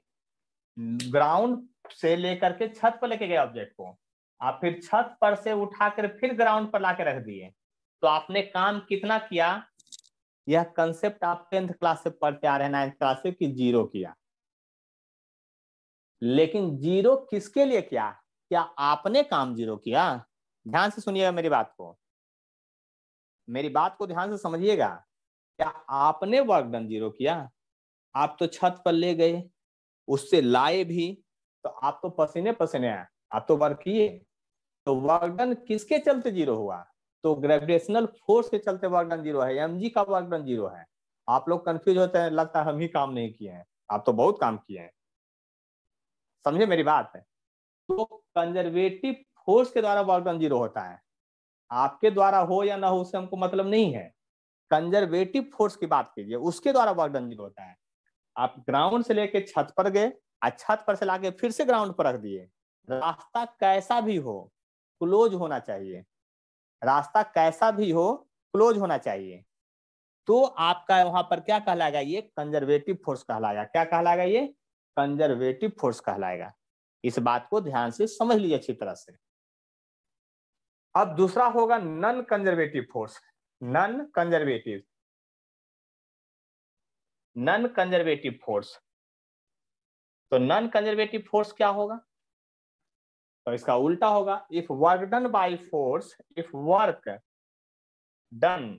ग्राउंड से लेकर के छत पर लेके गए ऑब्जेक्ट को, आप फिर छत पर से उठाकर फिर ग्राउंड पर लाके रख दिए, तो आपने काम कितना किया? यह कंसेप्ट आप 10th क्लास से पढ़ते आ रहे हैं, 9th क्लास से, कि जीरो किया। लेकिन जीरो किसके लिए किया? क्या आपने काम जीरो किया? ध्यान से सुनिएगा मेरी बात को, मेरी बात को ध्यान से समझिएगा। क्या आपने वर्क डन जीरो किया? आप तो छत पर ले गए, उससे लाए भी, तो आप तो पसीने पसीने आए, आप तो वर्क किए। तो वर्क डन किसके चलते जीरो हुआ? तो ग्रेविटेशनल फोर्स के चलते वर्क डन जीरो है, mg का वर्क डन जीरो है। आप लोग कंफ्यूज होते हैं, लगता है हम ही काम नहीं किए हैं, आप तो बहुत काम किए हैं। समझे मेरी बात है? तो कंजर्वेटिव फोर्स के द्वारा वर्क डन जीरो होता है, आपके द्वारा हो या ना हो उससे हमको मतलब नहीं है। कंजर्वेटिव फोर्स की बात कीजिए, उसके द्वारा वर्क डन जीरो होता है। आप ग्राउंड से लेके छत पर गए, छत पर से लाके फिर से ग्राउंड पर रख दिए, रास्ता कैसा भी हो क्लोज होना चाहिए, रास्ता कैसा भी हो क्लोज होना चाहिए। तो आपका वहां पर क्या कहलाएगा? ये कंजर्वेटिव फोर्स कहलाएगा। क्या कहलाएगा? ये कंजर्वेटिव फोर्स कहलाएगा। इस बात को ध्यान से समझ लीजिए अच्छी तरह से। अब दूसरा होगा non conservative force. Non conservative, non conservative force. तो नॉन कंजर्वेटिव फोर्स क्या होगा? तो इसका उल्टा होगा, if work done by force, if work done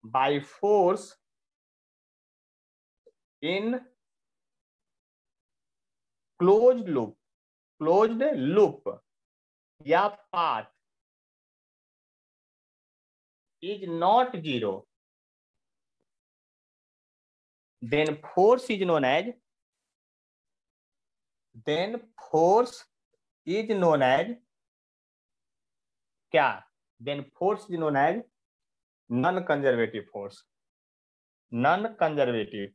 by force in closed loop या path is not zero, then force is known as, then force is known as क्या? then force is known as non conservative force, non conservative,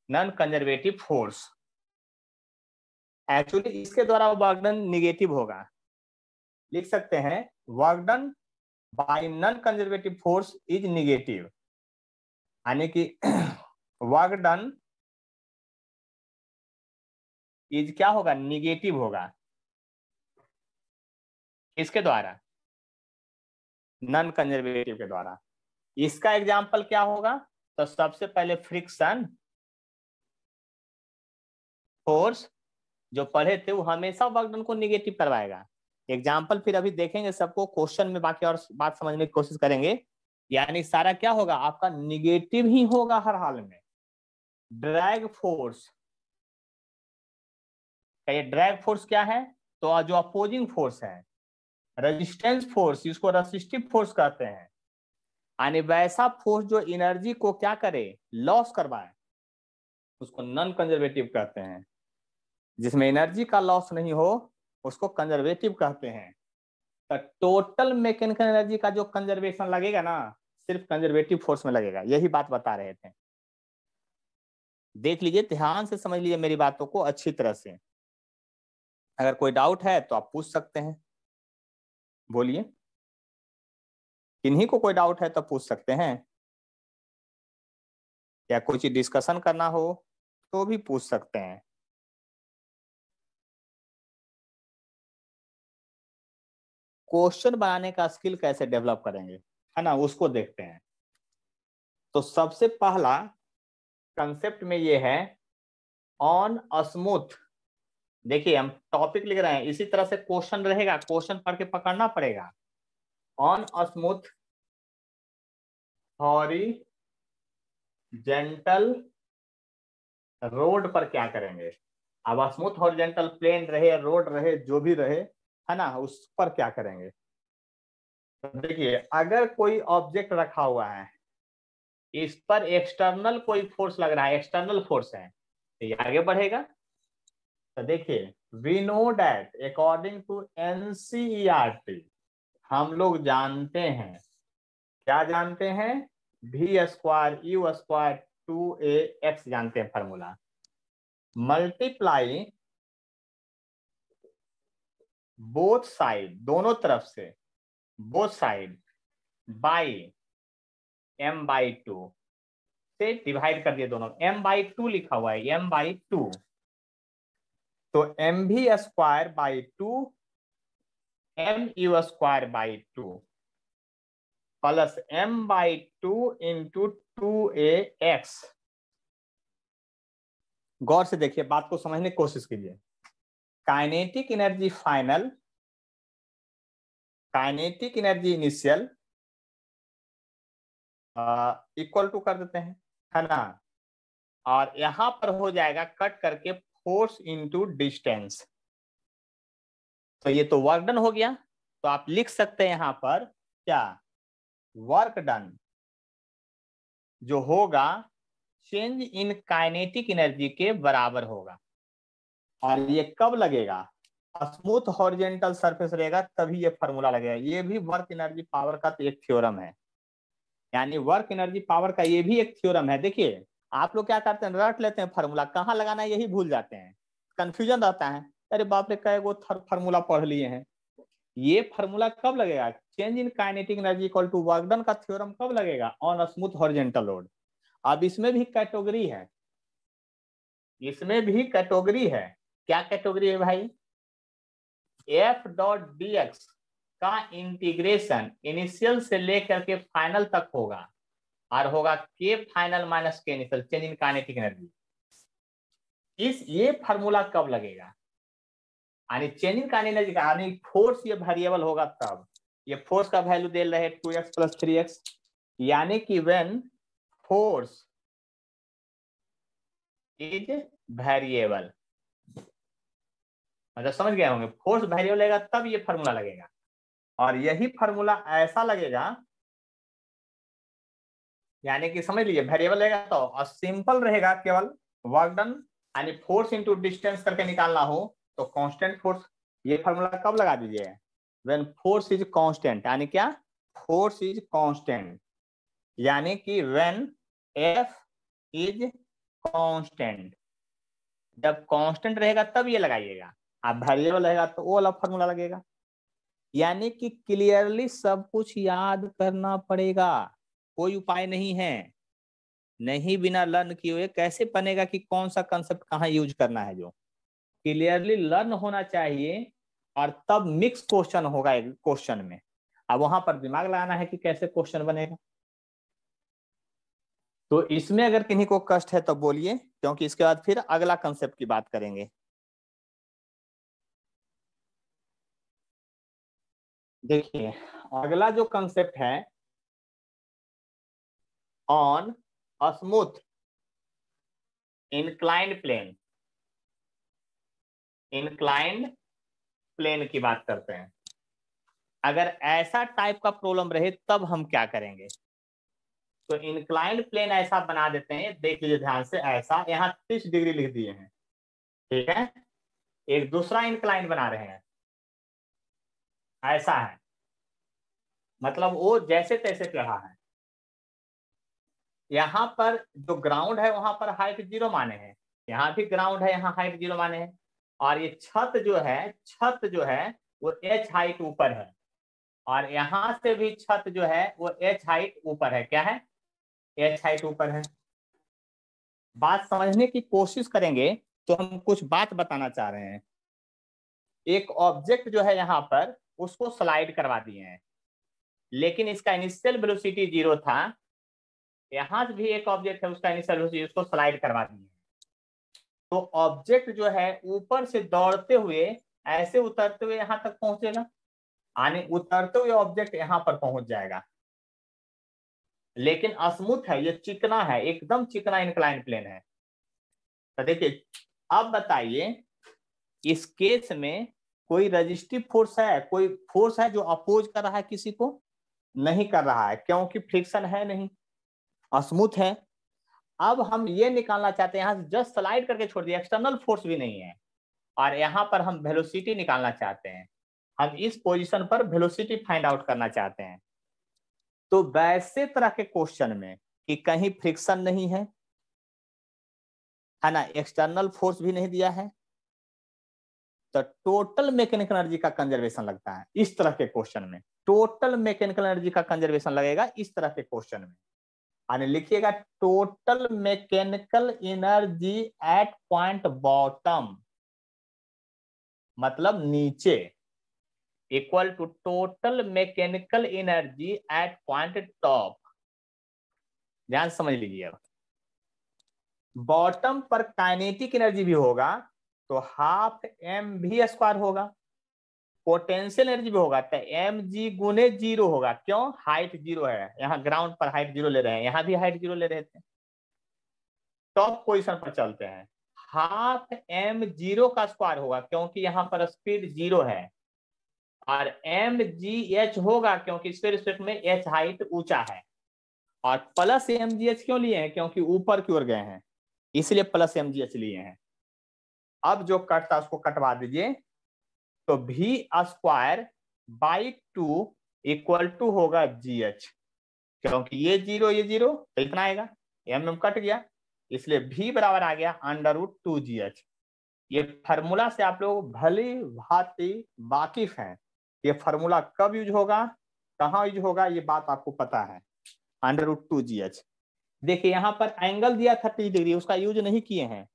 non conservative force। Actually इसके द्वारा work done negative होगा, लिख सकते हैं work done bye non conservative force is negative, यानी कि work done is क्या होगा? निगेटिव होगा। इसके द्वारा, नॉन कंजर्वेटिव के द्वारा। इसका एग्जांपल क्या होगा? तो सबसे पहले फ्रिक्शन फोर्स जो पढ़े थे वो हमेशा वर्क डन को निगेटिव करवाएगा। एग्जाम्पल फिर अभी देखेंगे सबको क्वेश्चन में, बाकी और बात समझने की कोशिश करेंगे। यानी सारा क्या होगा? आपका निगेटिव ही होगा हर हाल में। ड्रैग फोर्स, ये ड्रैग फोर्स क्या है? तो जो अपोजिंग फोर्स है, रेजिस्टेंस फोर्स, इसको रेसिस्टिव फोर्स कहते हैं। यानी वैसा फोर्स जो एनर्जी को क्या करे? लॉस करवाए, उसको नॉन कंजर्वेटिव कहते हैं। जिसमें एनर्जी का लॉस नहीं हो उसको कंजर्वेटिव कहते हैं। तो टोटल मैकेनिकल एनर्जी का जो कंजर्वेशन लगेगा ना, सिर्फ कंजर्वेटिव फोर्स में लगेगा। यही बात बता रहे थे। देख लीजिए, ध्यान से समझ लीजिए मेरी बातों को अच्छी तरह से। अगर कोई डाउट है तो आप पूछ सकते हैं, बोलिए। किन्हीं को कोई डाउट है तो पूछ सकते हैं, या कोई चीज डिस्कशन करना हो तो भी पूछ सकते हैं। क्वेश्चन बनाने का स्किल कैसे डेवलप करेंगे? है ना, उसको देखते हैं। तो सबसे पहला कंसेप्ट में ये है ऑन स्मूथ। देखिए हम टॉपिक लिख रहे हैं, इसी तरह से क्वेश्चन रहेगा, क्वेश्चन पढ़ के पकड़ना पड़ेगा। ऑन स्मूथ हॉरिजॉन्टल रोड पर क्या करेंगे। अब स्मूथ हॉरिजॉन्टल प्लेन रहे, रोड रहे, जो भी रहे, है ना, उस पर क्या करेंगे। तो देखिए अगर कोई ऑब्जेक्ट रखा हुआ है, इस पर एक्सटर्नल कोई फोर्स लग रहा है, एक्सटर्नल फोर्स है, तो ये आगे बढ़ेगा। तो देखिए we know that according to NCERT, हम लोग जानते हैं, क्या जानते हैं, we square you square 2ax जानते हैं फॉर्मूला, मल्टीप्लाई बोथ साइड, दोनों तरफ से, बोथ साइड बाई m/2 से डिवाइड कर दिए दोनों, m/2 लिखा हुआ है, m/2, तो mv square by 2 mu square by 2 plus m/2 into 2ax। गौर से देखिए, बात को समझने की कोशिश कीजिए। Kinetic energy final, kinetic energy initial equal to कर देते हैं, है ना, और यहां पर हो जाएगा कट करके फोर्स इंटू डिस्टेंस। तो ये तो वर्क डन हो गया। तो आप लिख सकते हैं यहां पर क्या, वर्क डन जो होगा चेंज इन काइनेटिक एनर्जी के बराबर होगा। और ये कब लगेगा, स्मूथ हॉरिजॉन्टल सरफेस रहेगा तभी ये फार्मूला लगेगा। ये भी वर्क एनर्जी पावर का तो एक थ्योरम है, यानी वर्क एनर्जी पावर का ये भी एक थ्योरम है। देखिए आप लोग क्या करते हैं, रट लेते हैं फार्मूला, कहाँ लगाना है यही भूल जाते हैं, कंफ्यूजन रहता है, अरे बाप रे कई गो फार्मूला पढ़ लिए हैं। ये फार्मूला कब लगेगा, change in kinetic energy equal to work done का थ्योरम कब लगेगा, ऑन स्मूथ हॉरिजॉन्टल रोड। अब इसमें भी कैटेगरी है, इसमें भी कैटेगरी है। क्या कैटेगरी है भाई, f.dx का इंटीग्रेशन इनिशियल से लेकर के फाइनल तक होगा, और होगा के फाइनल माइनस के initial, change in kinetic energy. ये फार्मूला कब लगेगा, यानी चेंज इन काइनेटिक एनर्जी का, यानी फोर्स ये वेरिएबल होगा तब। ये फोर्स का वैल्यू दे रहे 2x + 3x, यानी कि व्हेन फोर्स इज वेरिएबल, मतलब समझ गए होंगे, फोर्स वेरिएबल लगेगा तब ये फार्मूला लगेगा। और यही फार्मूला ऐसा लगेगा, यानी कि समझ लीजिए वेरिएबल लगेगा तो सिंपल रहेगा, केवल वर्क डन यानी फोर्स इंटू डिस्टेंस करके निकालना हो तो कांस्टेंट फोर्स। ये फार्मूला कब लगा दीजिए, व्हेन फोर्स इज कांस्टेंट, यानी क्या, फोर्स इज कांस्टेंट, यानी कि व्हेन एफ इज कांस्टेंट। जब कांस्टेंट रहेगा तब ये लगाइएगा, अब वेरिएबल रहेगा तो वो वाला फार्मूला लगेगा। यानी कि क्लियरली सब कुछ याद करना पड़ेगा, कोई उपाय नहीं है। नहीं बिना लर्न किए हुए कैसे बनेगा कि कौन सा कंसेप्ट कहाँ यूज करना है, जो क्लियरली लर्न होना चाहिए, और तब मिक्स क्वेश्चन होगा एक क्वेश्चन में। अब वहां पर दिमाग लगाना है कि कैसे क्वेश्चन बनेगा। तो इसमें अगर किन्हीं को कष्ट है तो बोलिए, क्योंकि इसके बाद फिर अगला कंसेप्ट की बात करेंगे। देखिए अगला जो कंसेप्ट है, on smooth inclined plane, inclined plane की बात करते हैं। अगर ऐसा टाइप का प्रॉब्लम रहे तब हम क्या करेंगे। तो इंक्लाइंड प्लेन ऐसा बना देते हैं, देख लीजिए ध्यान से, ऐसा यहाँ 30 डिग्री लिख दिए हैं, ठीक है, एक दूसरा इंक्लाइंड बना रहे हैं, ऐसा है, मतलब वो जैसे तैसे चढ़ा है। यहाँ पर जो ग्राउंड है वहां पर हाइट 0 माने हैं, यहाँ भी ग्राउंड है, यहाँ हाइट 0 माने हैं, और ये छत जो है, छत जो है वो h हाइट ऊपर है, और यहाँ से भी छत जो है वो h हाइट ऊपर है। क्या है, h हाइट ऊपर है। बात समझने की कोशिश करेंगे तो हम कुछ बात बताना चाह रहे हैं। एक ऑब्जेक्ट जो है यहाँ पर उसको स्लाइड करवा दिए हैं, लेकिन इसका इनिशियल वेलोसिटी 0 था। यहां से भी एक ऑब्जेक्ट है, उसका इनिशियल वेलोसिटी, उसको स्लाइड करवा दिए। तो ऑब्जेक्ट जो है ऊपर से दौड़ते हुए ऐसे उतरते हुए यहां तक पहुंचेगा, यानी उतरते हुए ऑब्जेक्ट यहां पर पहुंच जाएगा। लेकिन स्मूथ है, ये चिकना है, एकदम चिकना इंक्लाइन प्लेन है। तो देखिए, अब बताइए इस केस में कोई रजिस्टिव फोर्स है, कोई फोर्स है जो अपोज कर रहा है किसी को? नहीं कर रहा है, क्योंकि फ्रिक्शन है नहीं, स्मूथ है। अब हम ये निकालना चाहते हैं, यहां से जस्ट स्लाइड करके छोड़ दिया, एक्सटर्नल फोर्स भी नहीं है, और यहां पर हम वेलोसिटी निकालना चाहते हैं। हम इस पोजीशन पर वेलोसिटी फाइंड आउट करना चाहते हैं। तो वैसे तरह के क्वेश्चन में कि कहीं फ्रिक्शन नहीं है ना, एक्सटर्नल फोर्स भी नहीं दिया है, तो टोटल मैकेनिकल एनर्जी का कंजर्वेशन लगता है इस तरह के क्वेश्चन में। टोटल मैकेनिकल एनर्जी का कंजर्वेशन लगेगा इस तरह के क्वेश्चन में। यानी लिखिएगा total mechanical energy at point bottom, मतलब नीचे, equal to total mechanical energy at point top. ध्यान समझ लीजिए। अब बॉटम पर काइनेटिक एनर्जी भी होगा तो हाफ एम भी स्क्वायर होगा, पोटेंशियल एनर्जी भी होगा तो एम जी गुने 0 होगा। क्यों? हाइट 0 है, यहाँ ग्राउंड पर हाइट 0 ले रहे हैं, यहाँ भी हाइट 0 ले रहे थे। टॉप पोजिशन पर चलते हैं, हाफ एम 0 का स्क्वायर होगा क्योंकि यहाँ पर स्पीड 0 है, और एम जी एच होगा क्योंकि इसके रिस्पेक्ट में एच हाइट ऊंचा है, और प्लस एम जी एच क्यों लिए हैं? क्योंकि ऊपर की ओर गए हैं, इसलिए प्लस एम जी एच लिए हैं। अब जो कटता उसको कटवा दीजिए, तो भी स्क्वायर बाई 2 इक्वल टू होगा जी एच, क्योंकि ये 0 ये 0 तो इतना आएगा, एम कट गया, इसलिए भी बराबर आ गया √2GH। ये फार्मूला से आप लोग भली भांति वाकिफ हैं, ये फार्मूला कब यूज होगा, कहाँ यूज होगा, ये बात आपको पता है। √2GH। देखिए यहाँ पर एंगल दिया था 30 डिग्री, उसका यूज नहीं किए हैं।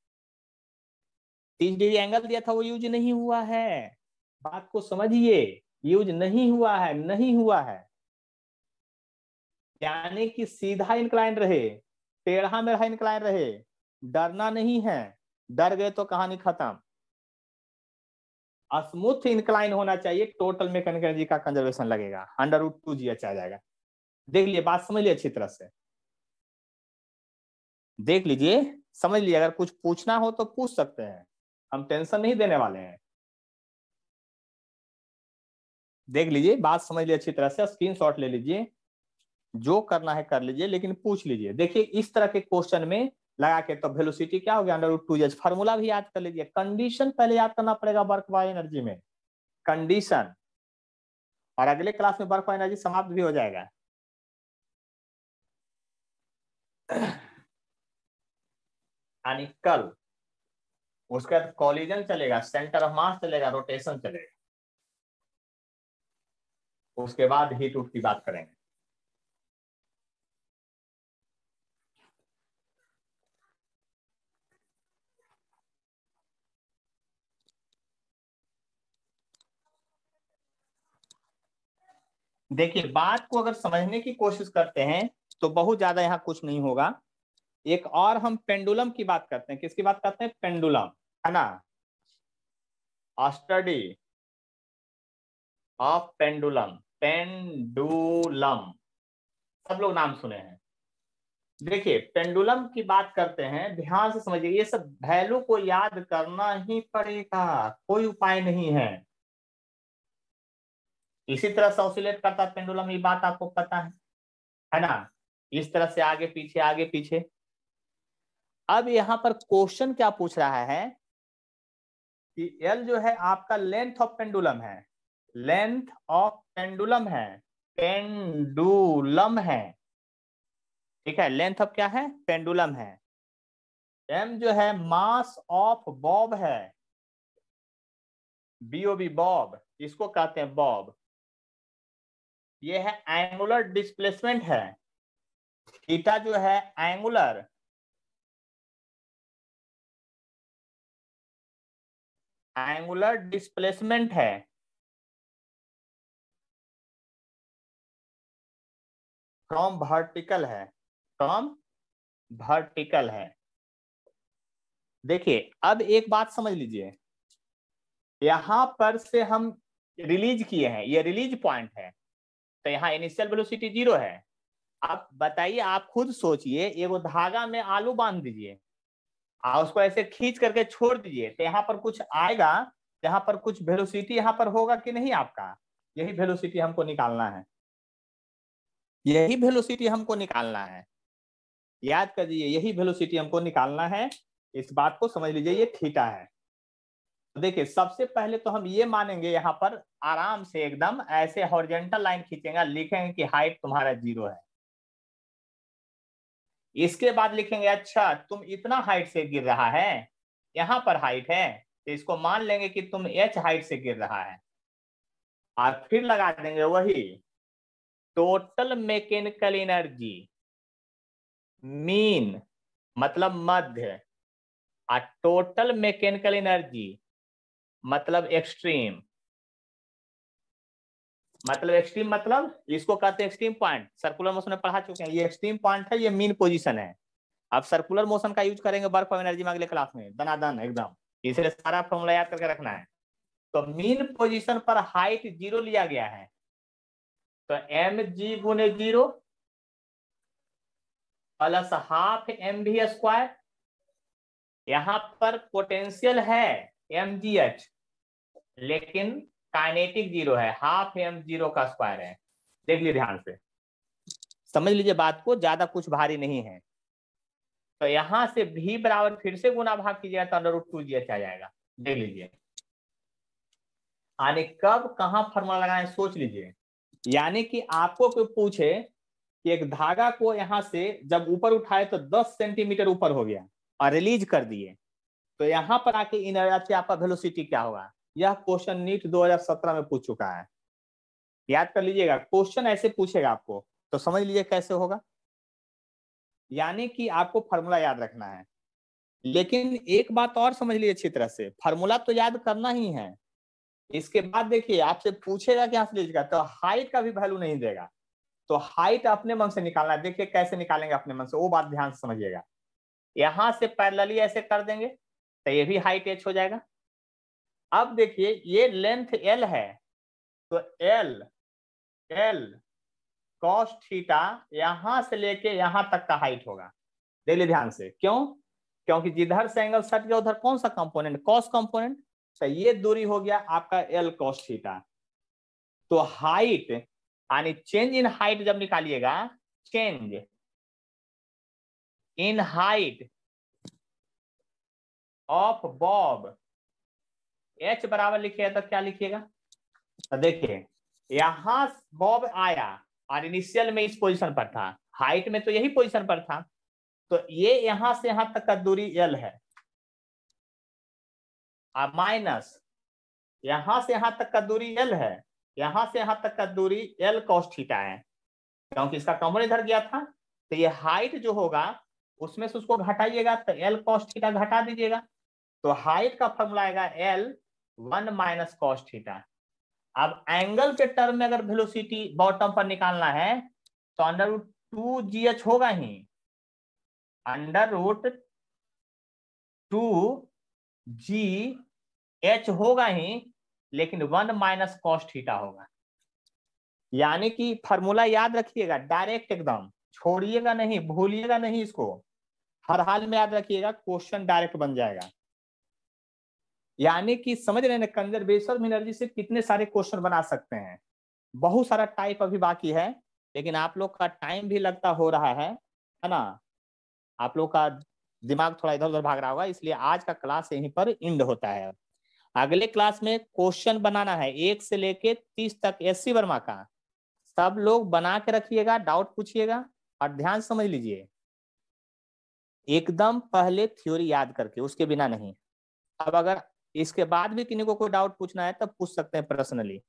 30 डिग्री एंगल दिया था, वो यूज नहीं हुआ है, बात को समझिए, यूज नहीं हुआ है, नहीं हुआ है। यानी कि सीधा इंक्लाइन रहे, टेढ़ा मेढ़ा इंक्लाइन रहे, डरना नहीं है, डर गए तो कहानी खत्म। स्मूथ इंक्लाइन होना चाहिए, टोटल मैकेनिकल एनर्जी का कंजर्वेशन लगेगा, √2GH आ जाएगा। देख लीजिए, बात समझ लीजिए अच्छी तरह से, देख लीजिए, समझ लीजिए। अगर कुछ पूछना हो तो पूछ सकते हैं, हम टेंशन नहीं देने वाले हैं। देख लीजिए, बात समझ लीजिए अच्छी तरह से, स्क्रीनशॉट ले लीजिए, जो करना है कर लीजिए, लेकिन पूछ लीजिए। देखिए इस तरह के क्वेश्चन में लगा के, तो वेलोसिटी क्या हो गया √2GH। फार्मूला भी याद कर लीजिए, कंडीशन पहले याद करना पड़ेगा वर्क बाय एनर्जी में, कंडीशन, और अगले क्लास में वर्क बाय एनर्जी समाप्त भी हो जाएगा। यानी कल उसके बाद कॉलिजन चलेगा, सेंटर ऑफ मास चलेगा, रोटेशन चलेगा, उसके बाद हीट उट की बात करेंगे। देखिए बात को अगर समझने की कोशिश करते हैं तो बहुत ज्यादा यहाँ कुछ नहीं होगा। एक और हम पेंडुलम की बात करते हैं, किसकी बात करते हैं? पेंडुलम, है ना, स्टडी ऑफ पेंडुलम, पेंडुलम, सब लोग नाम सुने हैं। देखिए पेंडुलम की बात करते हैं, ध्यान से समझिए, ये सब वैल्यू को याद करना ही पड़ेगा, कोई उपाय नहीं है। इसी तरह से ऑसिलेट करता है पेंडुलम, ये बात आपको पता है ना, इस तरह से आगे पीछे आगे पीछे। अब यहाँ पर क्वेश्चन क्या पूछ रहा है कि एल जो है आपका लेंथ ऑफ पेंडुलम है, लेंथ ऑफ पेंडुलम है, पेंडुलम है, ठीक है, लेंथ ऑफ क्या है? पेंडुलम है। एम जो है मास ऑफ बॉब है, BOB बॉब, इसको कहते हैं बॉब। ये है एंगुलर डिस्प्लेसमेंट है, थीटा जो है एंगुलर, एंगुलर डिस्प्लेसमेंट है, टर्म वर्टिकल है, टर्म वर्टिकल है। देखिए अब एक बात समझ लीजिए, यहां पर से हम रिलीज किए हैं, ये रिलीज पॉइंट है, तो यहाँ इनिशियल वेलोसिटी 0 है। आप बताइए, आप खुद सोचिए, एगो धागा में आलू बांध दीजिए और उसको ऐसे खींच करके छोड़ दीजिए, तो यहाँ पर कुछ आएगा, यहाँ पर कुछ वेलोसिटी यहाँ पर होगा कि नहीं आपका? यही वेलोसिटी हमको निकालना है, यही वेलोसिटी हमको निकालना है, याद कर लीजिए, यही वेलोसिटी हमको निकालना है। इस बात को समझ लीजिए, ये थीटा है। तो देखिए सबसे पहले तो हम ये मानेंगे, यहाँ पर आराम से एकदम ऐसे हॉरिजॉन्टल लाइन खींचेंगे, लिखेंगे कि हाइट तुम्हारा 0 है। इसके बाद लिखेंगे अच्छा तुम इतना हाइट से गिर रहा है, यहाँ पर हाइट है, तो इसको मान लेंगे कि तुम h हाइट से गिर रहा है, और फिर लगा देंगे वही टोटल मैकेनिकल एनर्जी, मीन मतलब मध्य, और टोटल मैकेनिकल एनर्जी मतलब एक्सट्रीम, मतलब इसको कहते हैं एक्सट्रीम पॉइंट। सर्कुलर मोशन में पढ़ा चुके हैं, ये एक्सट्रीम पॉइंट है, ये मीन पोजीशन है। अब सर्कुलर मोशन का यूज करेंगे वर्क ऑफ एनर्जी में अगले क्लास में, दनादन एकदम, इसलिए सारा फॉर्मूला याद करके रखना है। तो मीन पोजीशन पर हाइट 0 लिया गया है, तो mg गुने 0 प्लस हाफ mv²। यहाँ पर पोटेंशियल है mgh, लेकिन काइनेटिक 0 है, हाफ m0 का स्क्वायर है। देख लीजिए ध्यान से, समझ लीजिए बात को, ज्यादा कुछ भारी नहीं है। तो यहां से v बराबर फिर से गुना भाग कीजिएगा तो √2gh आ जाएगा। देख लीजिए, यानी कब कहां फॉर्मूला लगाएं सोच लीजिए। यानी कि आपको कोई पूछे कि एक धागा को यहां से जब ऊपर उठाए तो 10 सेंटीमीटर ऊपर हो गया और रिलीज कर दिए, तो यहां पर आके इनर्शिया आपका वेलोसिटी क्या होगा? यह क्वेश्चन नीट 2017 में पूछ चुका है, याद कर लीजिएगा। क्वेश्चन ऐसे पूछेगा आपको, तो समझ लीजिए कैसे होगा। यानी कि आपको फॉर्मूला याद रखना है, लेकिन एक बात और समझ लीजिए अच्छी तरह से, फॉर्मूला तो याद करना ही है, इसके बाद देखिए आपसे पूछेगा कि से लीजिएगा, तो हाइट का भी वैल्यू नहीं देगा, तो हाइट अपने मन से निकालना है। देखिए कैसे निकालेंगे अपने मन से, वो बात ध्यान से समझिएगा। यहां से पैरेलली ऐसे कर देंगे तो ये भी हाइट h हो जाएगा। अब देखिए ये लेंथ l है, तो l cos थीटा यहां से लेके यहां तक का हाइट होगा। देख लीजिए ध्यान से, क्यों? क्योंकि जिधर से एंगल सट गया उधर कौन सा कंपोनेंट? Cos component. तो ये दूरी हो गया आपका l cos थीटा। तो हाइट यानी चेंज इन हाइट जब निकालिएगा, change in height of bob, h बराबर लिखिएगा तो क्या लिखिएगा? तो देखिए यहां बॉब आया और इनिशियल में इस पोजीशन पर था, हाइट में तो यही पोजीशन पर था, तो ये यहां से यहां तक का दूरी l है, और माइनस यहां से यहां तक का दूरी l है, यहां से यहां तक का दूरी l cos थीटा है, क्योंकि इसका कॉमन इधर गया था। तो ये हाइट जो होगा उसमें से उसको घटाइएगा, तो l cos थीटा घटा दीजिएगा, तो हाइट का फॉर्मूला आएगा l 1 - cos थीटा। अब एंगल के टर्म में अगर वेलोसिटी बॉटम पर निकालना है तो √2gh होगा ही, √2gh होगा ही, लेकिन 1 - cos थीटा होगा। यानी कि फॉर्मूला याद रखिएगा, डायरेक्ट एकदम, छोड़िएगा नहीं, भूलिएगा नहीं, इसको हर हाल में याद रखिएगा, क्वेश्चन डायरेक्ट बन जाएगा। यानी कि समझ रहे हैं कंजर्वेशन ऑफ एनर्जी से कितने सारे क्वेश्चन बना सकते हैं। बहुत सारा टाइप अभी बाकी है, लेकिन आप लोग का टाइम भी लगता हो रहा है ना, आप लोग का दिमाग थोड़ा इधर उधर भाग रहा होगा, इसलिए आज का क्लास यहीं पर एंड होता है। अगले क्लास में क्वेश्चन बनाना है 1 से लेके 30 तक, SC वर्मा का, सब लोग बना के रखिएगा, डाउट पूछिएगा, और ध्यान समझ लीजिए एकदम पहले थ्योरी याद करके, उसके बिना नहीं। अब अगर इसके बाद भी किन्हीं को कोई डाउट पूछना है तब पूछ सकते हैं पर्सनली।